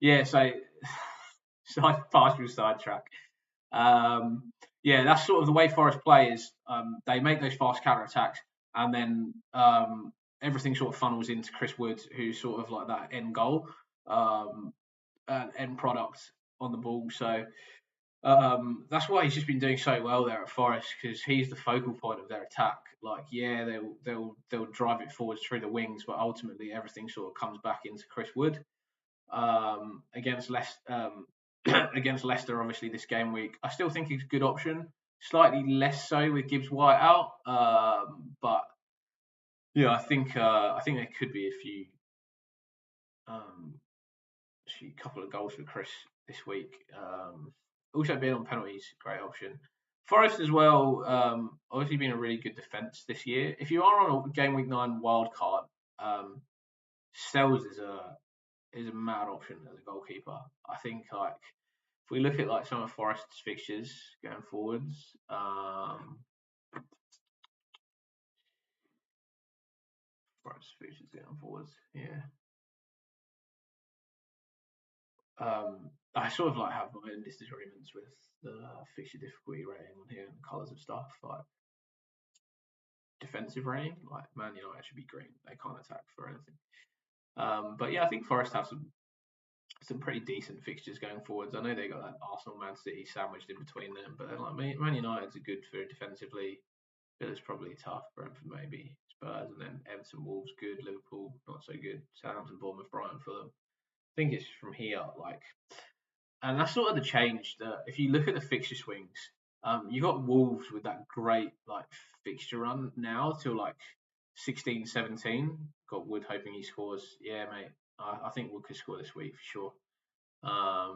Yeah, so partial sidetrack. Yeah, that's sort of the way Forest play is. They make those fast counter attacks, and then everything sort of funnels into Chris Wood, who's sort of like that end goal, end product on the ball. So that's why he's just been doing so well there at Forest, because he's the focal point of their attack. Like, yeah, they'll drive it forwards through the wings, but ultimately everything sort of comes back into Chris Wood. Against against Leicester, obviously this game week, I still think he's a good option. Slightly less so with Gibbs White out, but yeah, I think there could be a couple of goals for Chris this week. Also being on penalties, great option. Forest as well, obviously been a really good defence this year. If you are on a Game Week 9 wild card, Stells is a mad option as a goalkeeper. I think like if we look at like some of Forest's fixtures going forwards, Forest's fixtures going forwards, yeah. I sort of like have my own disagreements with the fixture difficulty rating on here and the colours of stuff. Like defensive rating, like Man United should be green. They can't attack for anything. But yeah, I think Forest have some pretty decent fixtures going forwards. I know they got that Arsenal, Man City sandwiched in between them, but then like Man United's are good for defensively. Villa's probably tough. Brentford maybe. Spurs, and then Everton, Wolves good. Liverpool not so good. Southampton, Bournemouth, Brighton, Fulham. I think it's from here like. And that's sort of the change that if you look at the fixture swings, you got Wolves with that great like fixture run now till like 16, 17. Got Wood hoping he scores. Yeah, mate. I think Wood could score this week for sure.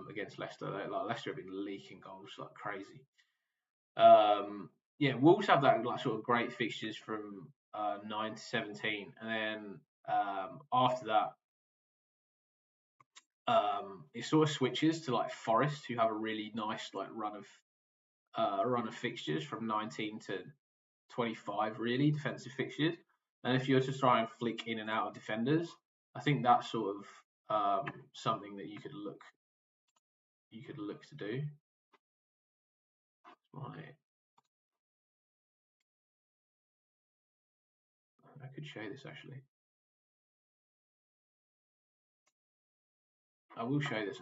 Against Leicester, like Leicester have been leaking goals like crazy. Yeah, Wolves have that like sort of great fixtures from 9 to 17, and then after that, it sort of switches to like Forest, who have a really nice like run of fixtures from 19 to 25, really defensive fixtures. And if you were to try and flick in and out of defenders, I think that's sort of something that you could look to do. I could show this actually. I will show this.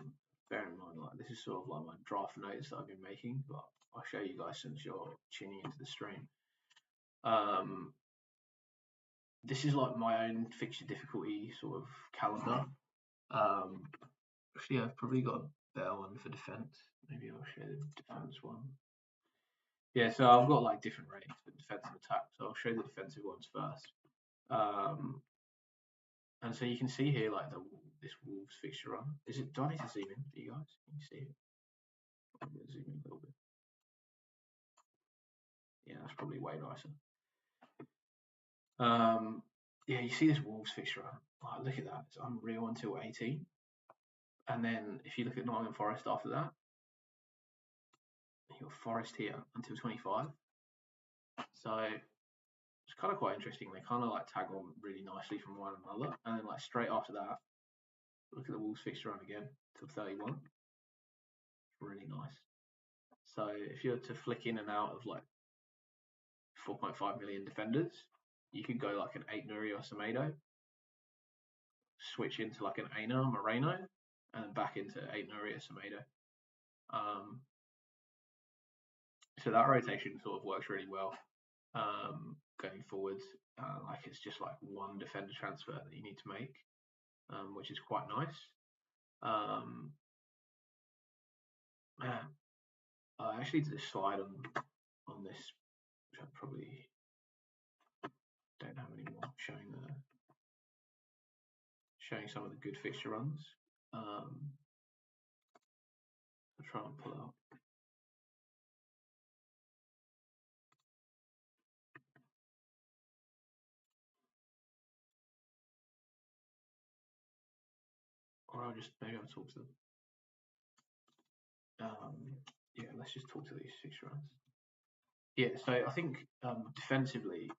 Bear in mind, like this is sort of like my draft notes that I've been making, but I'll show you guys since you're tuning into the stream. This is like my own fixture difficulty sort of calendar. Actually, I've probably got a better one for defense. Maybe I'll show the defense one. Yeah, so I've got like different ratings for defense and attack. So I'll show the defensive ones first. And so you can see here like this Wolves fixture run. Do I need to zoom in for you guys? Can you see it? I'm going to zoom in a little bit. Yeah, that's probably way nicer. Yeah, you see this Wolves fixture run. Oh, look at that. It's unreal until 18. And then if you look at Nottingham Forest after that, you've got Forest here until 25. So it's kind of quite interesting. They kind of like tag on really nicely from one another. And then like straight after that, look at the Wolves fixture run again till 31. Really nice. So if you were to flick in and out of like 4.5 million defenders, you could go like an 8 Nuri or Semedo, switch into like an Aina Moreno, and then back into 8 Nuri or Semedo. So that rotation sort of works really well going forwards. Like it's just like one defender transfer that you need to make, which is quite nice. I actually did a slide on this, which I probably don't have anymore, showing some of the good fixture runs. I'll try and pull out. Or maybe I'll talk to them. Yeah, let's just talk to these fixture runs. Yeah, so I think defensively,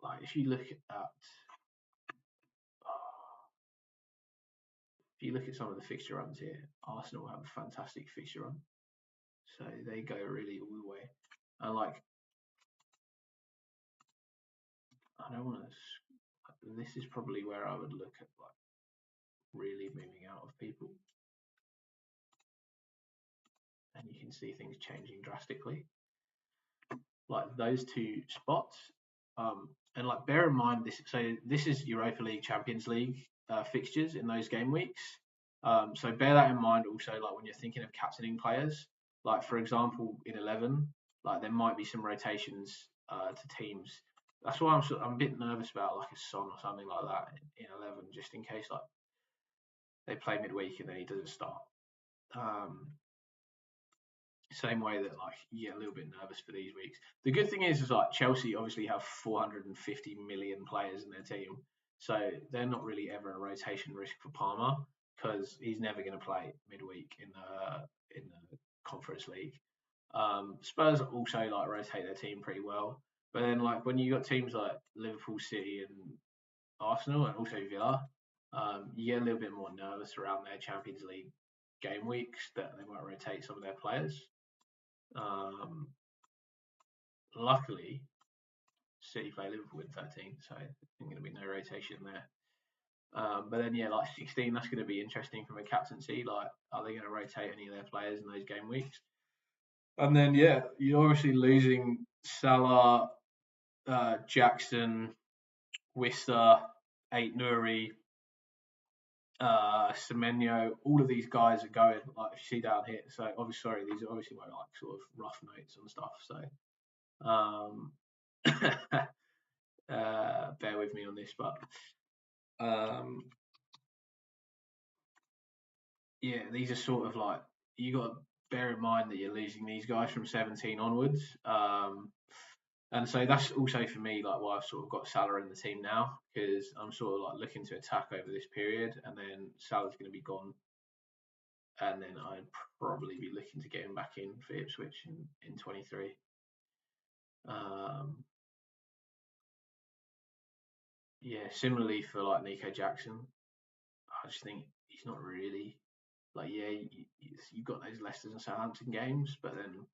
like if you look at if you look at some of the fixture runs here, Arsenal have a fantastic fixture run. So they go really all the way. And like, I don't want to. This is probably where I would look at like really moving out of people, and you can see things changing drastically. Like those two spots, and like bear in mind this. So this is Europa League, Champions League fixtures in those game weeks. So bear that in mind also, like when you're thinking of captaining players. Like for example, in 11, like there might be some rotations to teams. That's why I'm a bit nervous about like a Son or something like that in 11, just in case like they play midweek and then he doesn't start. Same way that like you get a little bit nervous for these weeks. The good thing is like Chelsea obviously have 450 million players in their team, so they're not really ever a rotation risk for Palmer because he's never going to play midweek in the Conference League. Spurs also like rotate their team pretty well, but then like when you got teams like Liverpool, City, and Arsenal, and also Villa, you get a little bit more nervous around their Champions League game weeks that they might rotate some of their players. Um, Luckily, City play Liverpool in 13, so there's going to be no rotation there. But then, yeah, like 16, that's going to be interesting from a captaincy. Like, are they going to rotate any of their players in those game weeks? And then, yeah, you're obviously losing Salah, Jackson, Wista, Ait Nouri, Semenyo. All of these guys are going, like, if you see down here. So, obviously, sorry, these are obviously my, like, sort of rough notes and stuff. So, bear with me on this, but yeah, these are sort of like you got to bear in mind that you're losing these guys from 17 onwards, and so that's also for me like why I've sort of got Salah in the team now because I'm sort of like looking to attack over this period, and then Salah's going to be gone, and then I'd probably be looking to get him back in for Ipswich in 23. Yeah, similarly for like Nico Jackson, I just think he's not really like yeah, you've got those Leicester and Southampton games, but then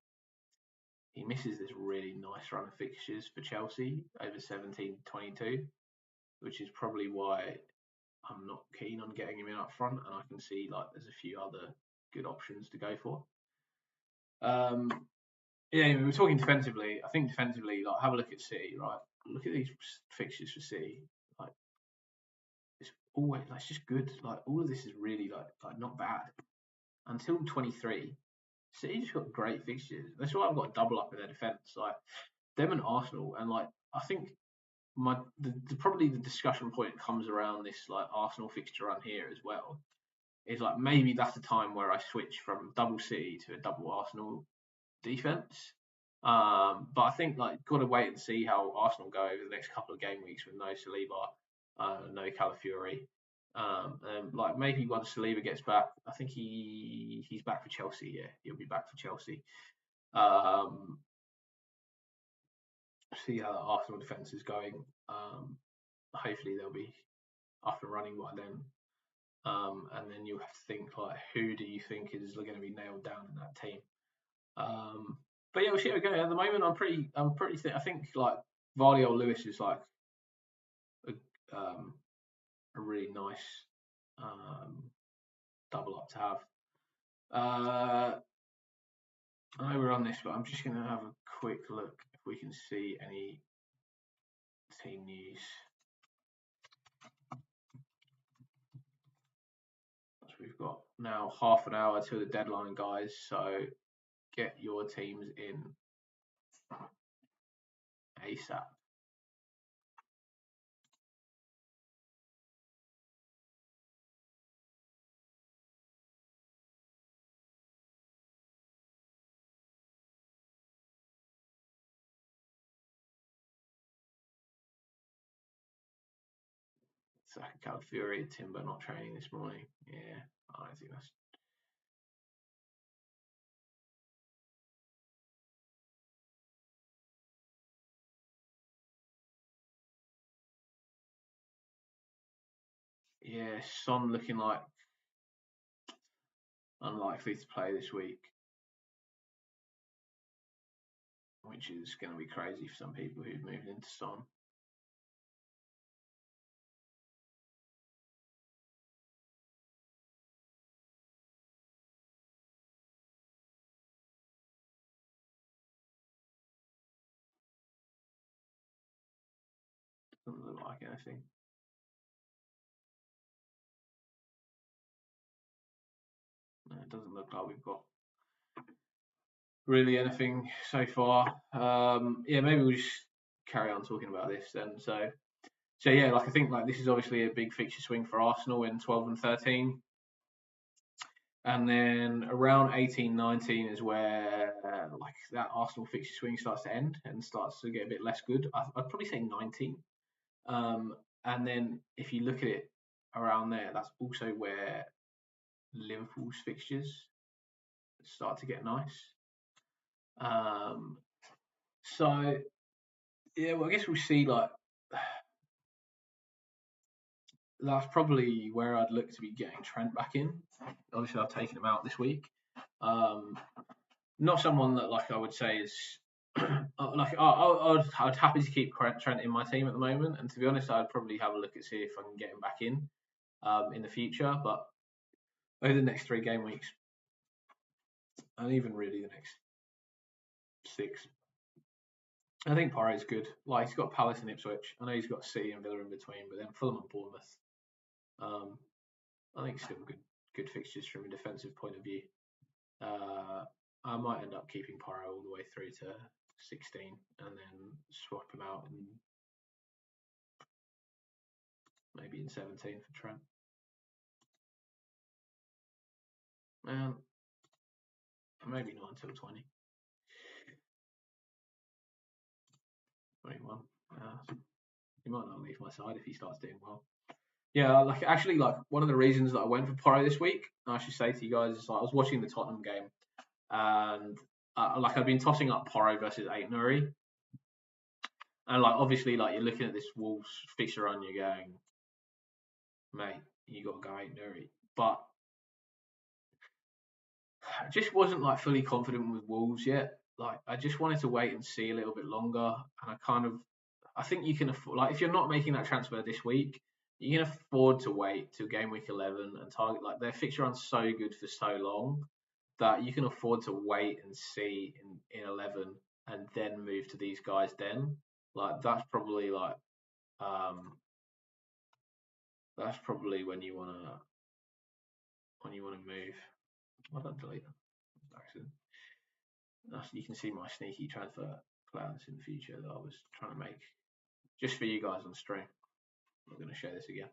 he misses this really nice run of fixtures for Chelsea over 17-22, which is probably why I'm not keen on getting him in up front, and I can see like there's a few other good options to go for. Yeah, anyway, we're talking defensively. I think defensively, like have a look at City, right? Look at these fixtures for City. Like it's always like it's just good. Like all of this is really like not bad until 23. City just got great fixtures. That's why I've got a double up in their defence. Like them and Arsenal, and like I think probably the discussion point comes around this like Arsenal fixture run here as well. Is like maybe that's the time where I switch from double City to a double Arsenal defence. But I think like got to wait and see how Arsenal go over the next couple of game weeks with no Saliba, no Calafiori. And like maybe once Saliba gets back, I think he's back for Chelsea. Yeah, he'll be back for Chelsea. See how the Arsenal defence is going. Hopefully they'll be up and running by then. And then you have to think like, who do you think is going to be nailed down in that team? But yeah, we'll see how we go. At the moment, I'm pretty. I think like Vardy or Lewis is like a really nice double up to have. I know we're on this, but I'm just going to have a quick look if we can see any team news. So we've got now half an hour till the deadline, guys. So get your teams in ASAP. Saka, Calafiori, Timber not training this morning. Yeah, I think that's. Yeah, Son looking like unlikely to play this week, which is going to be crazy for some people who've moved into Son. Doesn't look like anything. No, it doesn't look like we've got really anything so far. Yeah, maybe we'll just carry on talking about this then. So yeah, like I think like this is obviously a big fixture swing for Arsenal in 12 and 13. And then around 18, 19 is where like that Arsenal fixture swing starts to end and starts to get a bit less good. I'd probably say 19. And then if you look at it around there, that's also where Liverpool's fixtures start to get nice. So yeah, well, I guess we'll see. Like that's probably where I'd look to be getting Trent back in. Obviously, I've taken him out this week. Not someone that like I would say is like I'd happy to keep Trent in my team at the moment. And to be honest, I'd probably have a look at see if I can get him back in the future. But over the next 3 game weeks, and even really the next 6, I think Porro's good. Like he's got Palace and Ipswich. I know he's got City and Villa in between, but then Fulham and Bournemouth. I think still good fixtures from a defensive point of view. I might end up keeping Porro all the way through to 16 and then swap him out and maybe in 17 for Trent. Maybe not until 20. 21. He might not leave my side if he starts doing well. Yeah, like actually, like one of the reasons that I went for Porro this week, I should say to you guys, is like I was watching the Tottenham game, and like I've been tossing up Porro versus Aït-Nouri, and like obviously, like you're looking at this Wolves fixture run, you're going, mate, you got to go Aït-Nouri, but I just wasn't like fully confident with Wolves yet. Like I just wanted to wait and see a little bit longer, and I think you can afford, like if you're not making that transfer this week, you can afford to wait till game week 11 and target like their fixture run's so good for so long that you can afford to wait and see in 11 and then move to these guys. Then like that's probably when you wanna move. I don't delete them. Accident. You can see my sneaky transfer plans in the future that I was trying to make just for you guys on stream. I'm going to share this again.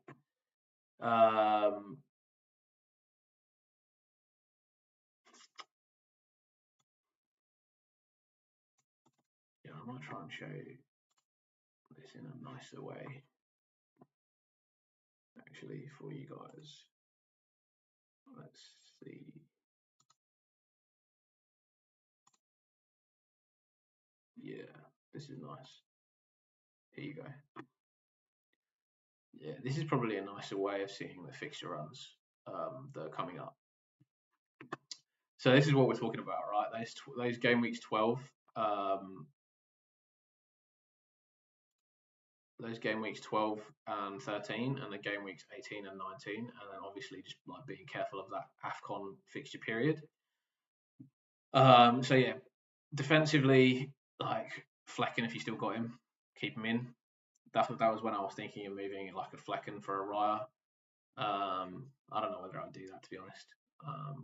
Yeah, I might try and show this in a nicer way, actually, for you guys. Let's see. Yeah, this is nice. Here you go. Yeah, this is probably a nicer way of seeing the fixture runs that are coming up. So this is what we're talking about, right? Those game weeks 12. Those game weeks 12 and 13, and the game weeks 18 and 19, and then obviously just like being careful of that AFCON fixture period. So yeah, defensively, like Flecken, if you still got him, keep him in. That was when I was thinking of moving like a Flecken for a Raya. I don't know whether I'd do that, to be honest. I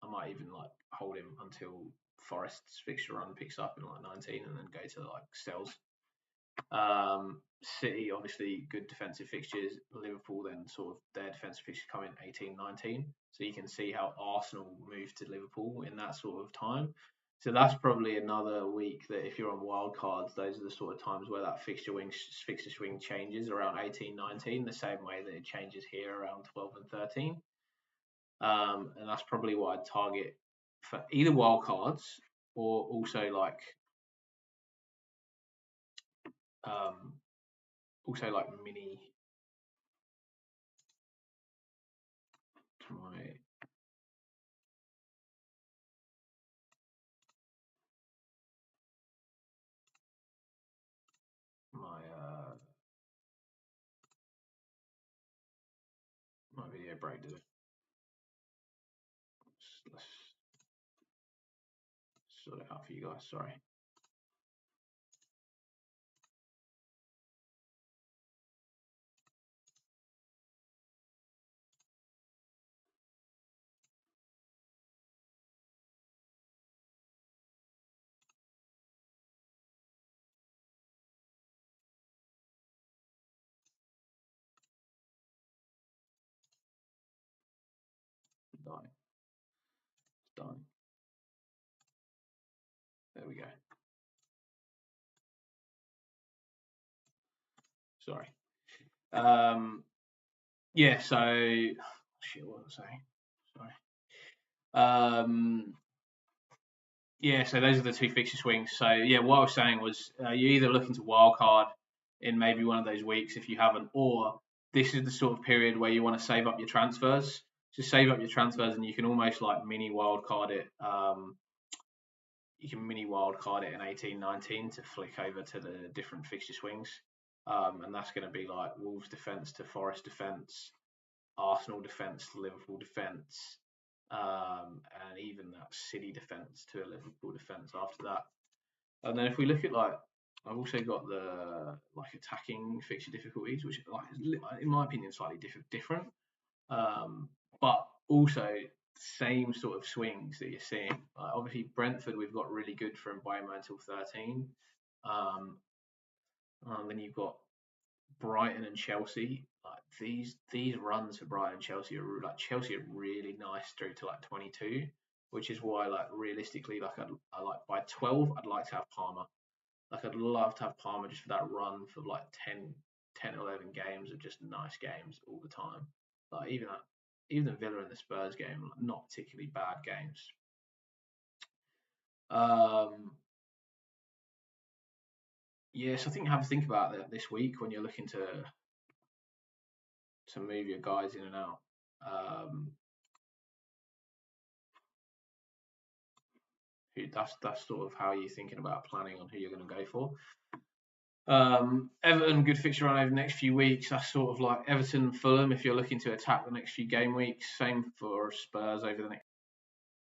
might even like hold him until Forest's fixture run picks up in like 19, and then go to like Stells. City, obviously, good defensive fixtures. Liverpool, then sort of their defensive fixtures come in 18, 19. So you can see how Arsenal moved to Liverpool in that sort of time. So that's probably another week that if you're on wild cards, those are the sort of times where that fixture swing changes around 18, 19, the same way that it changes here around 12 and 13. And that's probably what I'd target for either wild cards or also like mini to my video break, did it? Let's sort it out for you guys. Sorry. Done. Done. There we go. Sorry. Yeah, so shit, what was I saying? Sorry. Yeah, so those are the two fixture swings. So yeah, what I was saying was you're either looking to wildcard in maybe one of those weeks if you haven't, or this is the sort of period where you want to save up your transfers. Just save up your transfers, and you can almost like mini wildcard it. You can mini wildcard it in 18, 19 to flick over to the different fixture swings, and that's going to be like Wolves defence to Forest defence, Arsenal defence to Liverpool defence, and even that City defence to a Liverpool defence after that. And then if we look at like, I've also got the like attacking fixture difficulties, which like in my opinion slightly different, but also same sort of swings that you're seeing. Obviously Brentford we've got really good from Boma until 13, and then you've got Brighton and Chelsea. Like these runs for Brighton and Chelsea are like Chelsea are really nice through to like 22, which is why like realistically like I like by 12 I'd like to have Palmer. Like I'd love to have Palmer just for that run for like 10 11 games of just nice games all the time. Like even the Villa and the Spurs game, like, not particularly bad games. Yes, I think have a think about that this week when you're looking to move your guys in and out. That's sort of how you're thinking about planning on who you're going to go for. Everton, good fixture run over the next few weeks. That's sort of like Everton and Fulham if you're looking to attack the next few game weeks. Same for Spurs over the next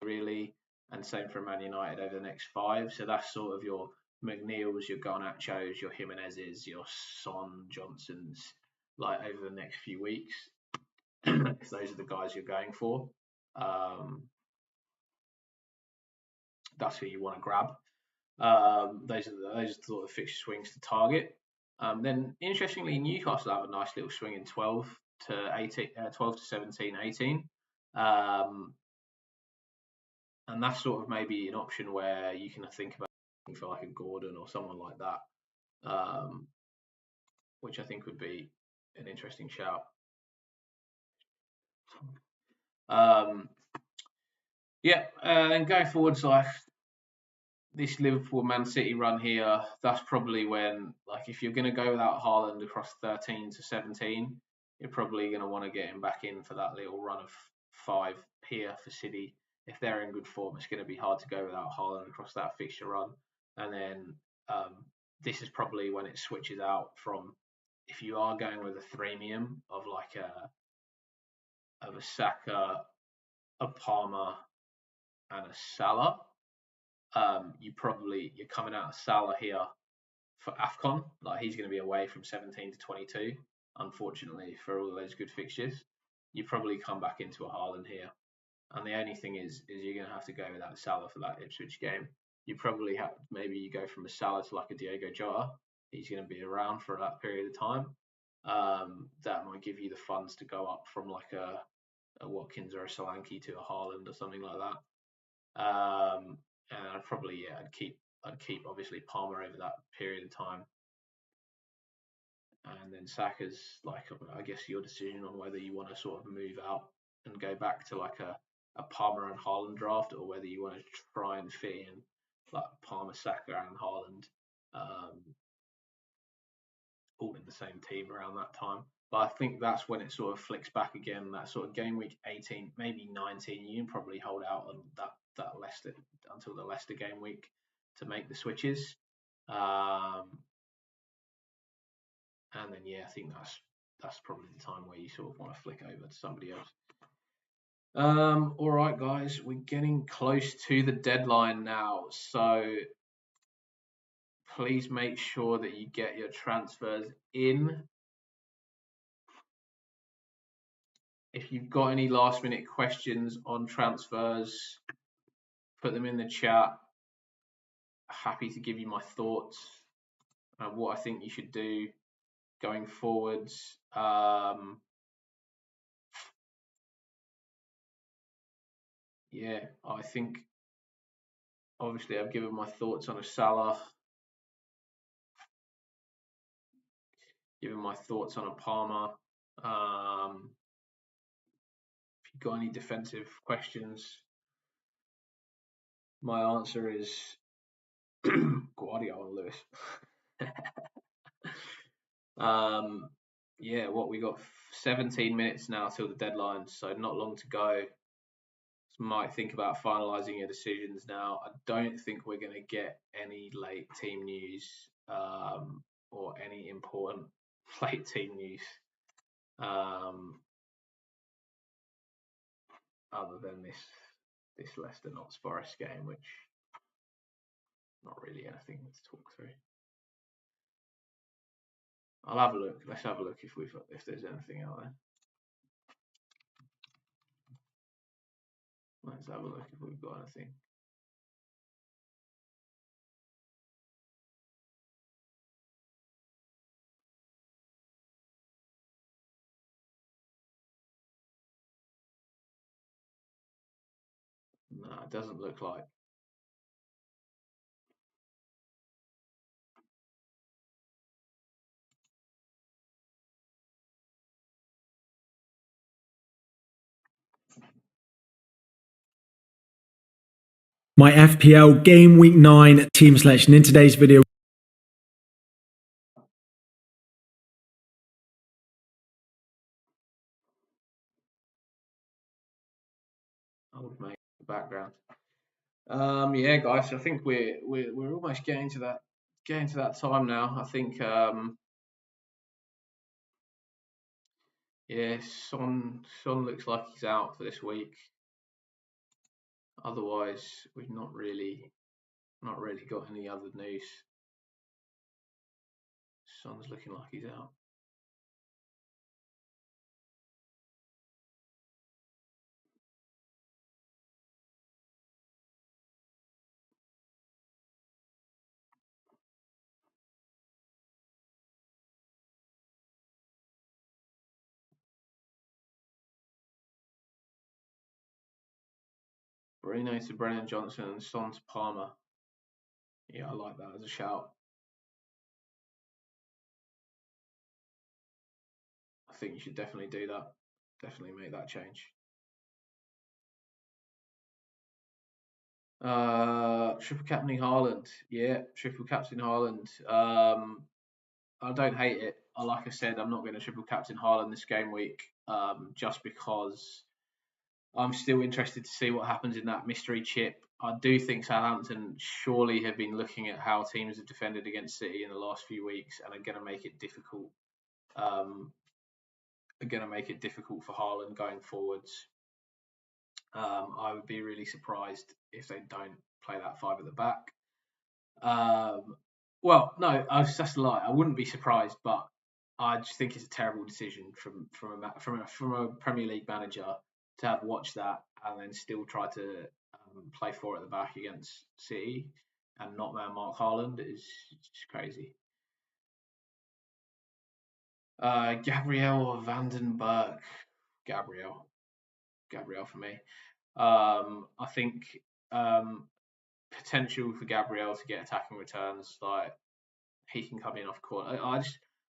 really, and same for Man United over the next 5. So that's sort of your McNeil's, your Garnachos, your Jimenez's, your Son Johnsons, like over the next few weeks. Because those are the guys you're going for. That's who you want to grab. Those are sort of fixture swings to target. Then interestingly, Newcastle have a nice little swing in 12 to 18, 12 to 17, 18. And that's sort of maybe an option where you can think about for like a Gordon or someone like that, which I think would be an interesting shout. Yeah, and going forwards, like this Liverpool Man City run here, that's probably when, like, if you're going to go without Haaland across 13 to 17, you're probably going to want to get him back in for that little run of 5 here for City. If they're in good form, it's going to be hard to go without Haaland across that fixture run. And then this is probably when it switches out from, if you are going with a threemium of like a Saka, a Palmer, and a Salah. You're coming out of Salah here for AFCON. Like he's going to be away from 17 to 22. Unfortunately, for all those good fixtures, you probably come back into a Haaland here. And the only thing is you're going to have to go without Salah for that Ipswich game. You probably have maybe you go from a Salah to like a Diogo Jota. He's going to be around for that period of time. That might give you the funds to go up from like a Watkins or a Solanke to a Haaland or something like that. And I'd probably I'd keep obviously Palmer over that period of time, and then Saka's like I guess your decision on whether you want to sort of move out and go back to like a Palmer and Haaland draft, or whether you want to try and fit in like Palmer, Saka, and Haaland all in the same team around that time. But I think that's when it sort of flicks back again. That sort of game week 18, maybe 19. You can probably hold out on that Leicester until the Leicester game week to make the switches. And then I think that's probably the time where you sort of want to flick over to somebody else. All right, guys, we're getting close to the deadline now, so please make sure that you get your transfers in. If you've got any last minute questions on transfers, put them in the chat. Happy to give you my thoughts and what I think you should do going forwards. Yeah, I think obviously I've given my thoughts on a Salah, given my thoughts on a Palmer. If you've got any defensive questions, my answer is Guardiola and Lewis. Yeah, what we got 17 minutes now till the deadline, so not long to go. So might think about finalising your decisions now. I don't think we're going to get any late team news or any important late team news other than this Leicester Notts Forest game, which not really anything to talk through. I'll have a look. Let's have a look if there's anything out there. Let's have a look if we've got anything. No, it doesn't look like. My FPL Gameweek 9 team selection in today's video. Old mate, the background. Yeah, guys, I think we're almost getting to that time now. I think yeah, Son looks like he's out for this week. Otherwise, we've not really got any other news. Son's looking like he's out. Bruno to Brennan Johnson and Son to Palmer. Yeah, I like that as a shout. I think you should definitely do that. Definitely make that change. Triple captaining Haaland. Yeah, triple captain Haaland. I don't hate it. Like I said, I'm not going to triple captain Haaland this game week just because I'm still interested to see what happens in that mystery chip. I do think Southampton surely have been looking at how teams have defended against City in the last few weeks and are going to make it difficult. For Haaland going forwards. I would be really surprised if they don't play that five at the back. Well, no, that's a lie. I wouldn't be surprised, but I just think it's a terrible decision from a Premier League manager to have watched that and then still try to play four at the back against City and not man Mark Haaland is just crazy. Gabriel or Vandenberg? Gabriel for me. I think potential for Gabriel to get attacking returns, like he can come in off corner. I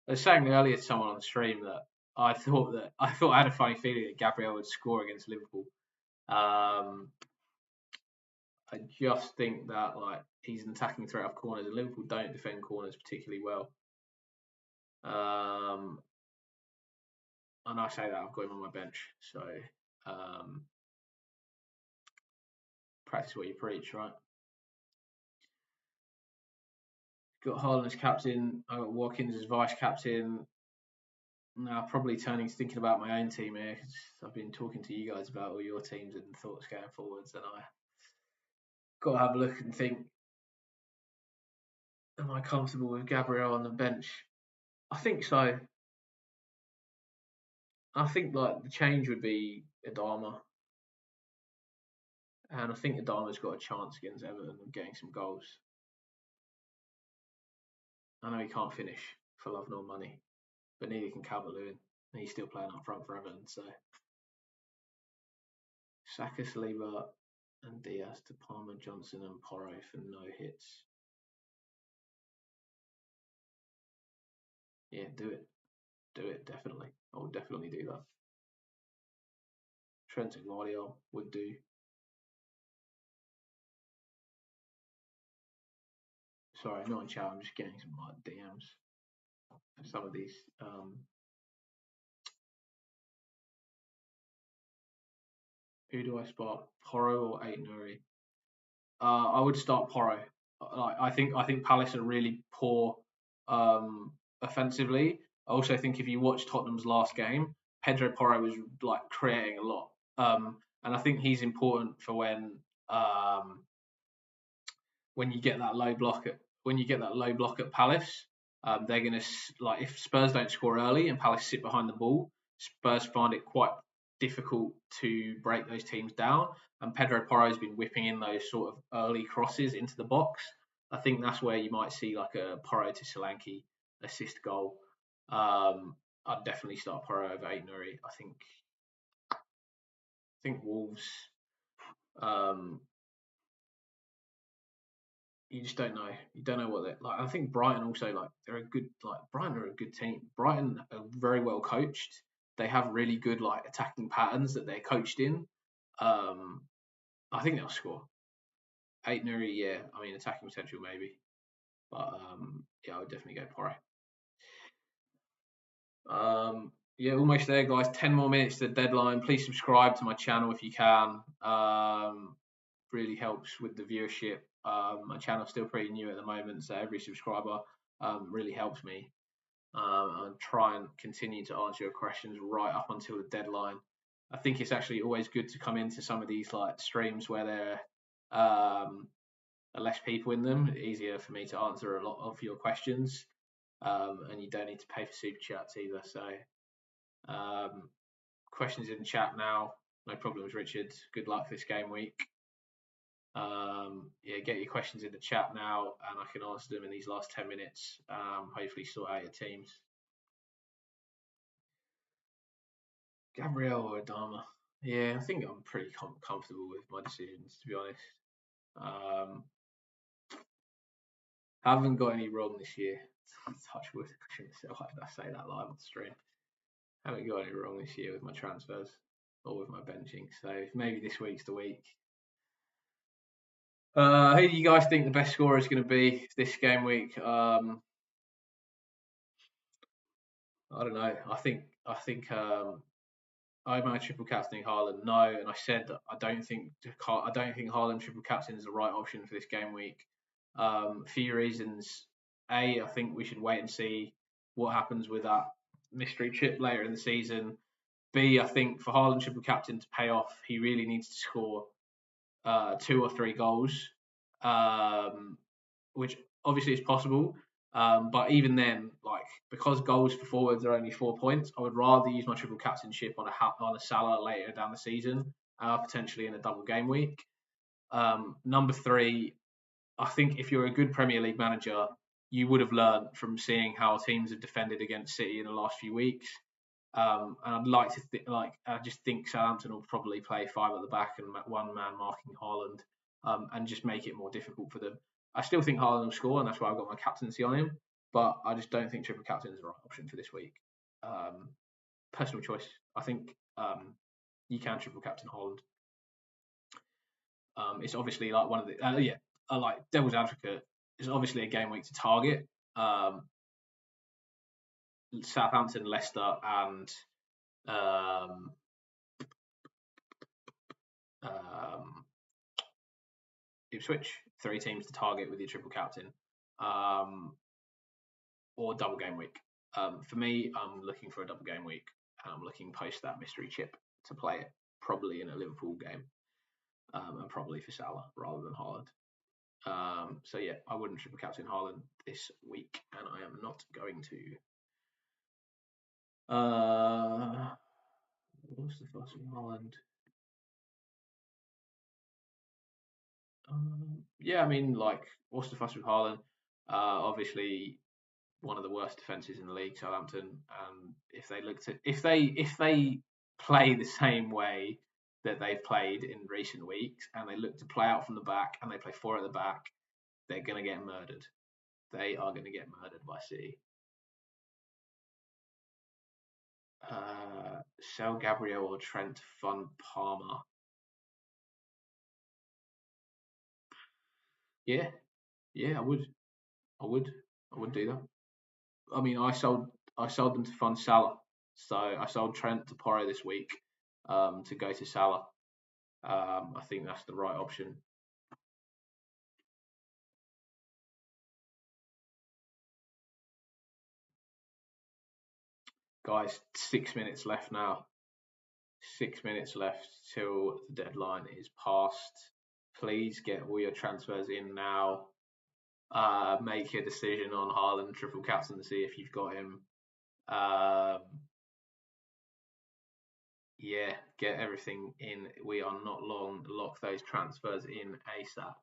was saying earlier to someone on the stream that I thought I had a funny feeling that Gabriel would score against Liverpool. I just think that like he's an attacking threat off corners, and Liverpool don't defend corners particularly well. And I say that I've got him on my bench, so practice what you preach, right? Got Haaland as captain. I got Watkins as vice captain. Now, probably turning to thinking about my own team here, because I've been talking to you guys about all your teams and thoughts going forwards, and I got to have a look and think, am I comfortable with Gabriel on the bench? I think so. I think like the change would be Adama, and I think Adama's got a chance against Everton of getting some goals. I know he can't finish for love nor money, but neither can Calvert-Lewin, and he's still playing up front for Everton. So Saka, Saliba, and Diaz to Palmer, Johnson, and Porro for no hits. Yeah, do it, definitely. I would definitely do that. Trent and Guardiola would do. Sorry, not in chat. I'm just getting some like DMs for some of these. Who do I start? Porro or Aït-Nouri? I would start Porro. I think Palace are really poor offensively. I also think if you watch Tottenham's last game, Pedro Porro was like creating a lot, and I think he's important for when you get that low block at Palace. They're gonna like if Spurs don't score early and Palace sit behind the ball, Spurs find it quite difficult to break those teams down. And Pedro Porro has been whipping in those sort of early crosses into the box. I think that's where you might see like a Porro to Solanke assist goal. I'd definitely start Porro over Aït-Nouri. I think Wolves. You just don't know. You don't know what they're like. I think Brighton also Brighton are a good team. Brighton are very well coached. They have really good like attacking patterns that they're coached in. I think they'll score. Aït-Nouri, yeah. I mean, attacking potential maybe, but yeah, I would definitely go Porro. Yeah, almost there, guys. 10 more minutes to the deadline. Please subscribe to my channel if you can. Really helps with the viewership. My channel's still pretty new at the moment, so every subscriber really helps me. I'll try and continue to answer your questions right up until the deadline. I think it's actually always good to come into some of these like streams where there are less people in them. It's easier for me to answer a lot of your questions, and you don't need to pay for super chats either. So questions in the chat now. No problems, Richard. Good luck this game week. Yeah, get your questions in the chat now, and I can answer them in these last 10 minutes. Hopefully, sort out your teams. Gabriel or Adama? Yeah, I think I'm pretty comfortable with my decisions, to be honest. Haven't got any wrong this year. Touch wood. Why did I say that live on stream? Haven't got any wrong this year with my transfers or with my benching. So maybe this week's the week. Who do you guys think the best scorer is going to be this game week? I don't know. I think I'm a triple captaining Haaland. No, and I said that I don't think Haaland triple captain is the right option for this game week. A few reasons. A, I think we should wait and see what happens with that mystery chip later in the season. B, I think for Haaland triple captain to pay off, he really needs to score 2 or 3 goals, which obviously is possible. But even then, like because goals for forwards are only 4 points, I would rather use my triple captainship on a Salah later down the season, potentially in a double game week. Number 3, I think if you're a good Premier League manager, you would have learned from seeing how teams have defended against City in the last few weeks. And I'd like to I just think Southampton will probably play 5 at the back and 1 man marking Haaland, and just make it more difficult for them. I still think Haaland will score, and that's why I've got my captaincy on him. But I just don't think triple captain is the right option for this week. Personal choice. I think you can triple captain Haaland. It's obviously like one of the like devil's advocate. It's obviously a game week to target. Southampton, Leicester, and Ipswich, 3 teams to target with your triple captain, or double game week. For me, I'm looking for a double game week, and I'm looking post that mystery chip to play it, probably in a Liverpool game, and probably for Salah rather than Haaland. So yeah, I wouldn't triple captain Haaland this week, and I am not going to. What's the fuss with Haaland? Yeah, I mean, like, what's the fuss with Haaland? Obviously, one of the worst defenses in the league, Southampton. And if they play the same way that they've played in recent weeks, and they look to play out from the back, and they play four at the back, they're going to get murdered. They are going to get murdered by City. Sell Gabriel or Trent to fund Palmer. Yeah, I would do that. I mean, I sold them to fund Salah, so I sold Trent to Porro this week to go to Salah. I think that's the right option. Guys, 6 minutes left now. 6 minutes left till the deadline is passed. Please get all your transfers in now. Make a decision on Haaland triple captaincy if you've got him. Yeah, get everything in. We are not long. Lock those transfers in ASAP.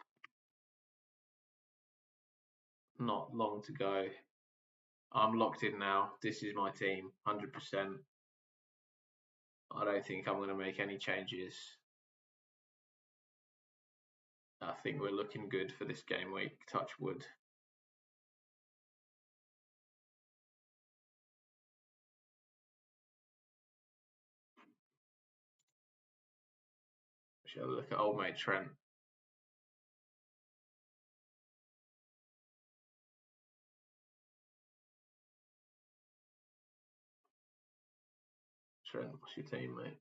Not long to go. I'm locked in now. This is my team, 100%. I don't think I'm going to make any changes. I think we're looking good for this game week. Touch wood. Shall we look at old mate Trent? Trent, what's your team, mate?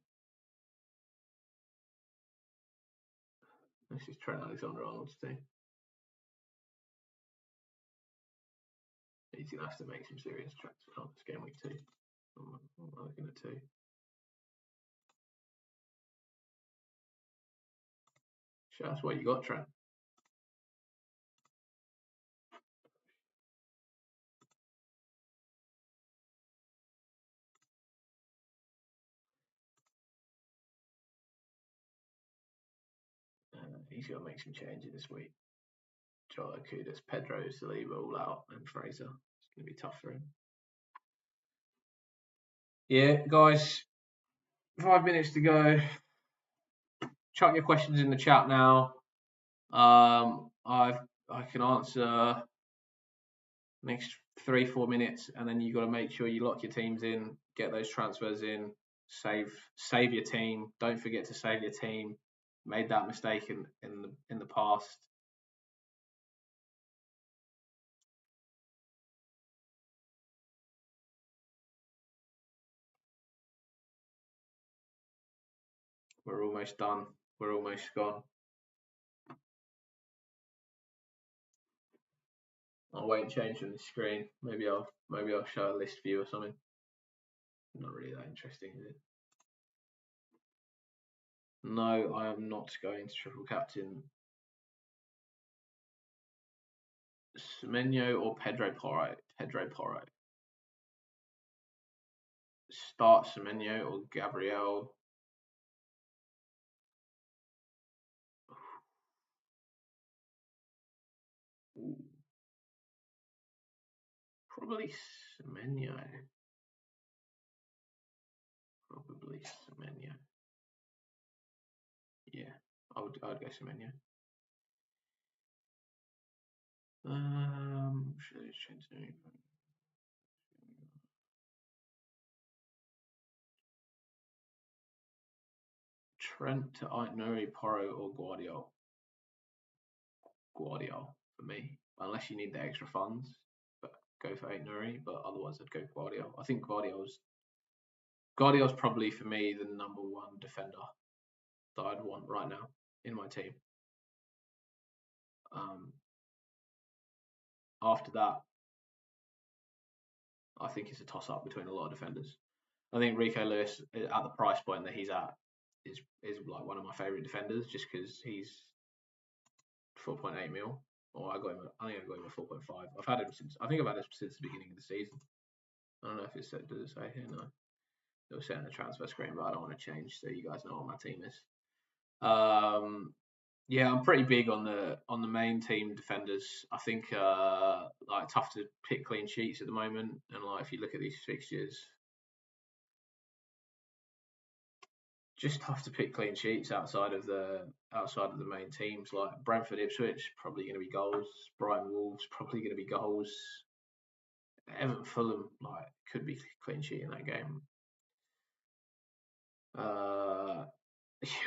This is Trent Alexander-Arnold's team. He's going to have to make some serious transfers on this game week 2. I'm looking at 2. Show us what you got, Trent. He's got to make some changes this week. Jota, Kudus, Pedro, Saliba all out, and Fraser. It's going to be tough for him. Yeah, guys, 5 minutes to go. Chuck your questions in the chat now. I can answer next 3-4 minutes, and then you've got to make sure you lock your teams in, get those transfers in, save your team. Don't forget to save your team. Made that mistake in the past. We're almost done. We're almost gone. I won't change on the screen. Maybe I'll show a list view or something. Not really that interesting, is it? No, I am not going to triple captain Semenyo or Pedro Porro. Pedro Porro. Start Semenyo or Gabriel. Ooh. Probably Semenyo. Yeah, I would go Semenyo. Trent to Aït-Nouri, Porro, or Guardiola. Guardiola for me, unless you need the extra funds. But go for Aït-Nouri, but otherwise I'd go Guardiola. I think Guardiola's probably for me the number one defender that I'd want right now in my team. After that, I think it's a toss-up between a lot of defenders. I think Rico Lewis, at the price point that he's at, is like one of my favourite defenders, just because he's 4.8 mil. Or I think I got him at 4.5. I've had him since the beginning of the season. I don't know if does it say here? No. It was set on the transfer screen, but I don't want to change, so you guys know what my team is. Yeah, I'm pretty big on the main team defenders. I think like tough to pick clean sheets at the moment, and like if you look at these fixtures, just tough to pick clean sheets outside of the main teams. Like Brentford, Ipswich, probably going to be goals. Brighton, Wolves, probably going to be goals. Everton, Fulham, like could be clean sheet in that game.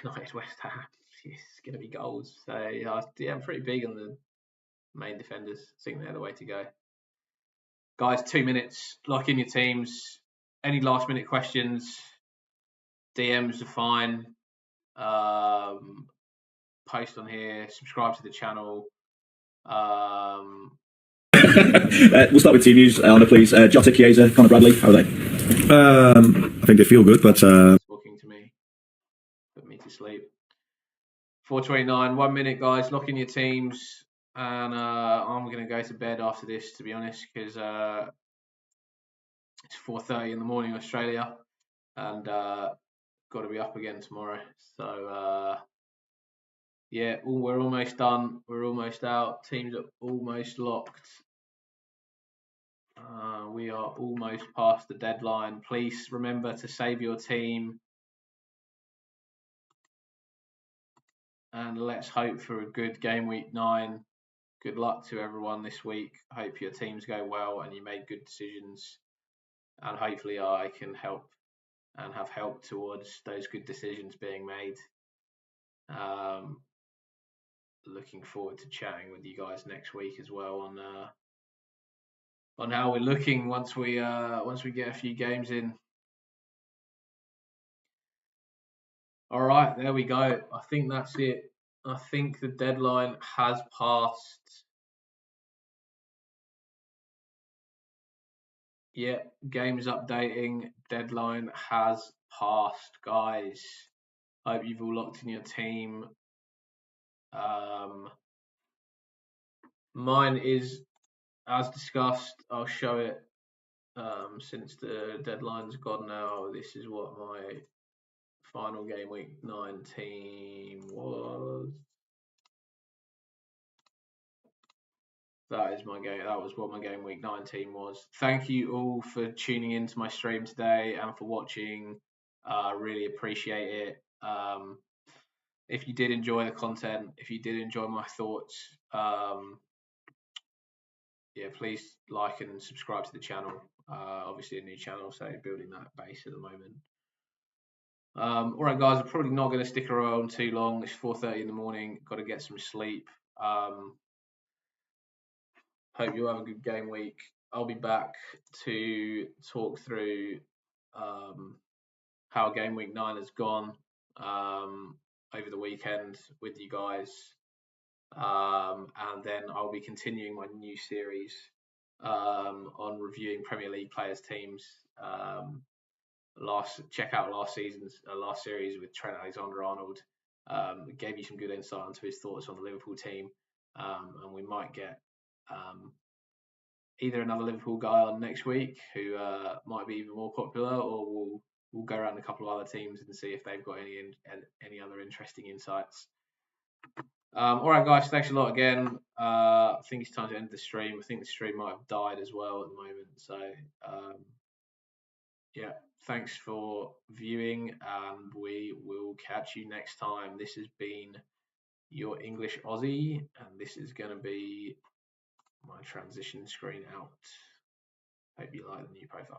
United, West Ham, it's going to be goals. So yeah, I'm pretty big on the main defenders. I think they're the way to go. Guys, 2 minutes. Lock in your teams. Any last minute questions? DMs are fine. Post on here. Subscribe to the channel. We'll start with team news. Anna, please. Jota, Chiesa, Conor Bradley. How are they? I think they feel good, but talking to me, put me to sleep. 4:29. 1 minute, guys. Lock in your teams, and I'm going to go to bed after this, to be honest, because it's 4:30 in the morning, Australia, and got to be up again tomorrow. So yeah, we're almost done. We're almost out. Teams are almost locked. We are almost past the deadline. Please remember to save your team. And let's hope for a good game week 9. Good luck to everyone this week. Hope your teams go well and you made good decisions. And hopefully I can help and have helped towards those good decisions being made. Looking forward to chatting with you guys next week as well on how we're looking once we get a few games in. All right, there we go. I think that's it. I think the deadline has passed. Yeah, games updating. Deadline has passed, guys. Hope you've all locked in your team. Mine is, as discussed, I'll show it since the deadline's gone now. This is what my final game week 9 team was. That is my game. That was what my game week 9 team was. Thank you all for tuning into my stream today and for watching. Really appreciate it. If you did enjoy the content, if you did enjoy my thoughts, yeah, please like and subscribe to the channel. Obviously a new channel, so building that base at the moment. All right, guys, I'm probably not going to stick around too long. It's 4:30 in the morning. Got to get some sleep. Hope you have a good game week. I'll be back to talk through how game week 9 has gone over the weekend with you guys. And then I'll be continuing my new series on reviewing Premier League players' teams. Check out last series with Trent Alexander-Arnold. Gave you some good insight into his thoughts on the Liverpool team, and we might get either another Liverpool guy on next week who might be even more popular, or we'll go around a couple of other teams and see if they've got any other interesting insights. All right, guys, thanks a lot again. I think it's time to end the stream. I think the stream might have died as well at the moment. So, yeah, thanks for viewing, and we will catch you next time. This has been your English Aussie, and this is going to be my transition screen out. Hope you like the new profile.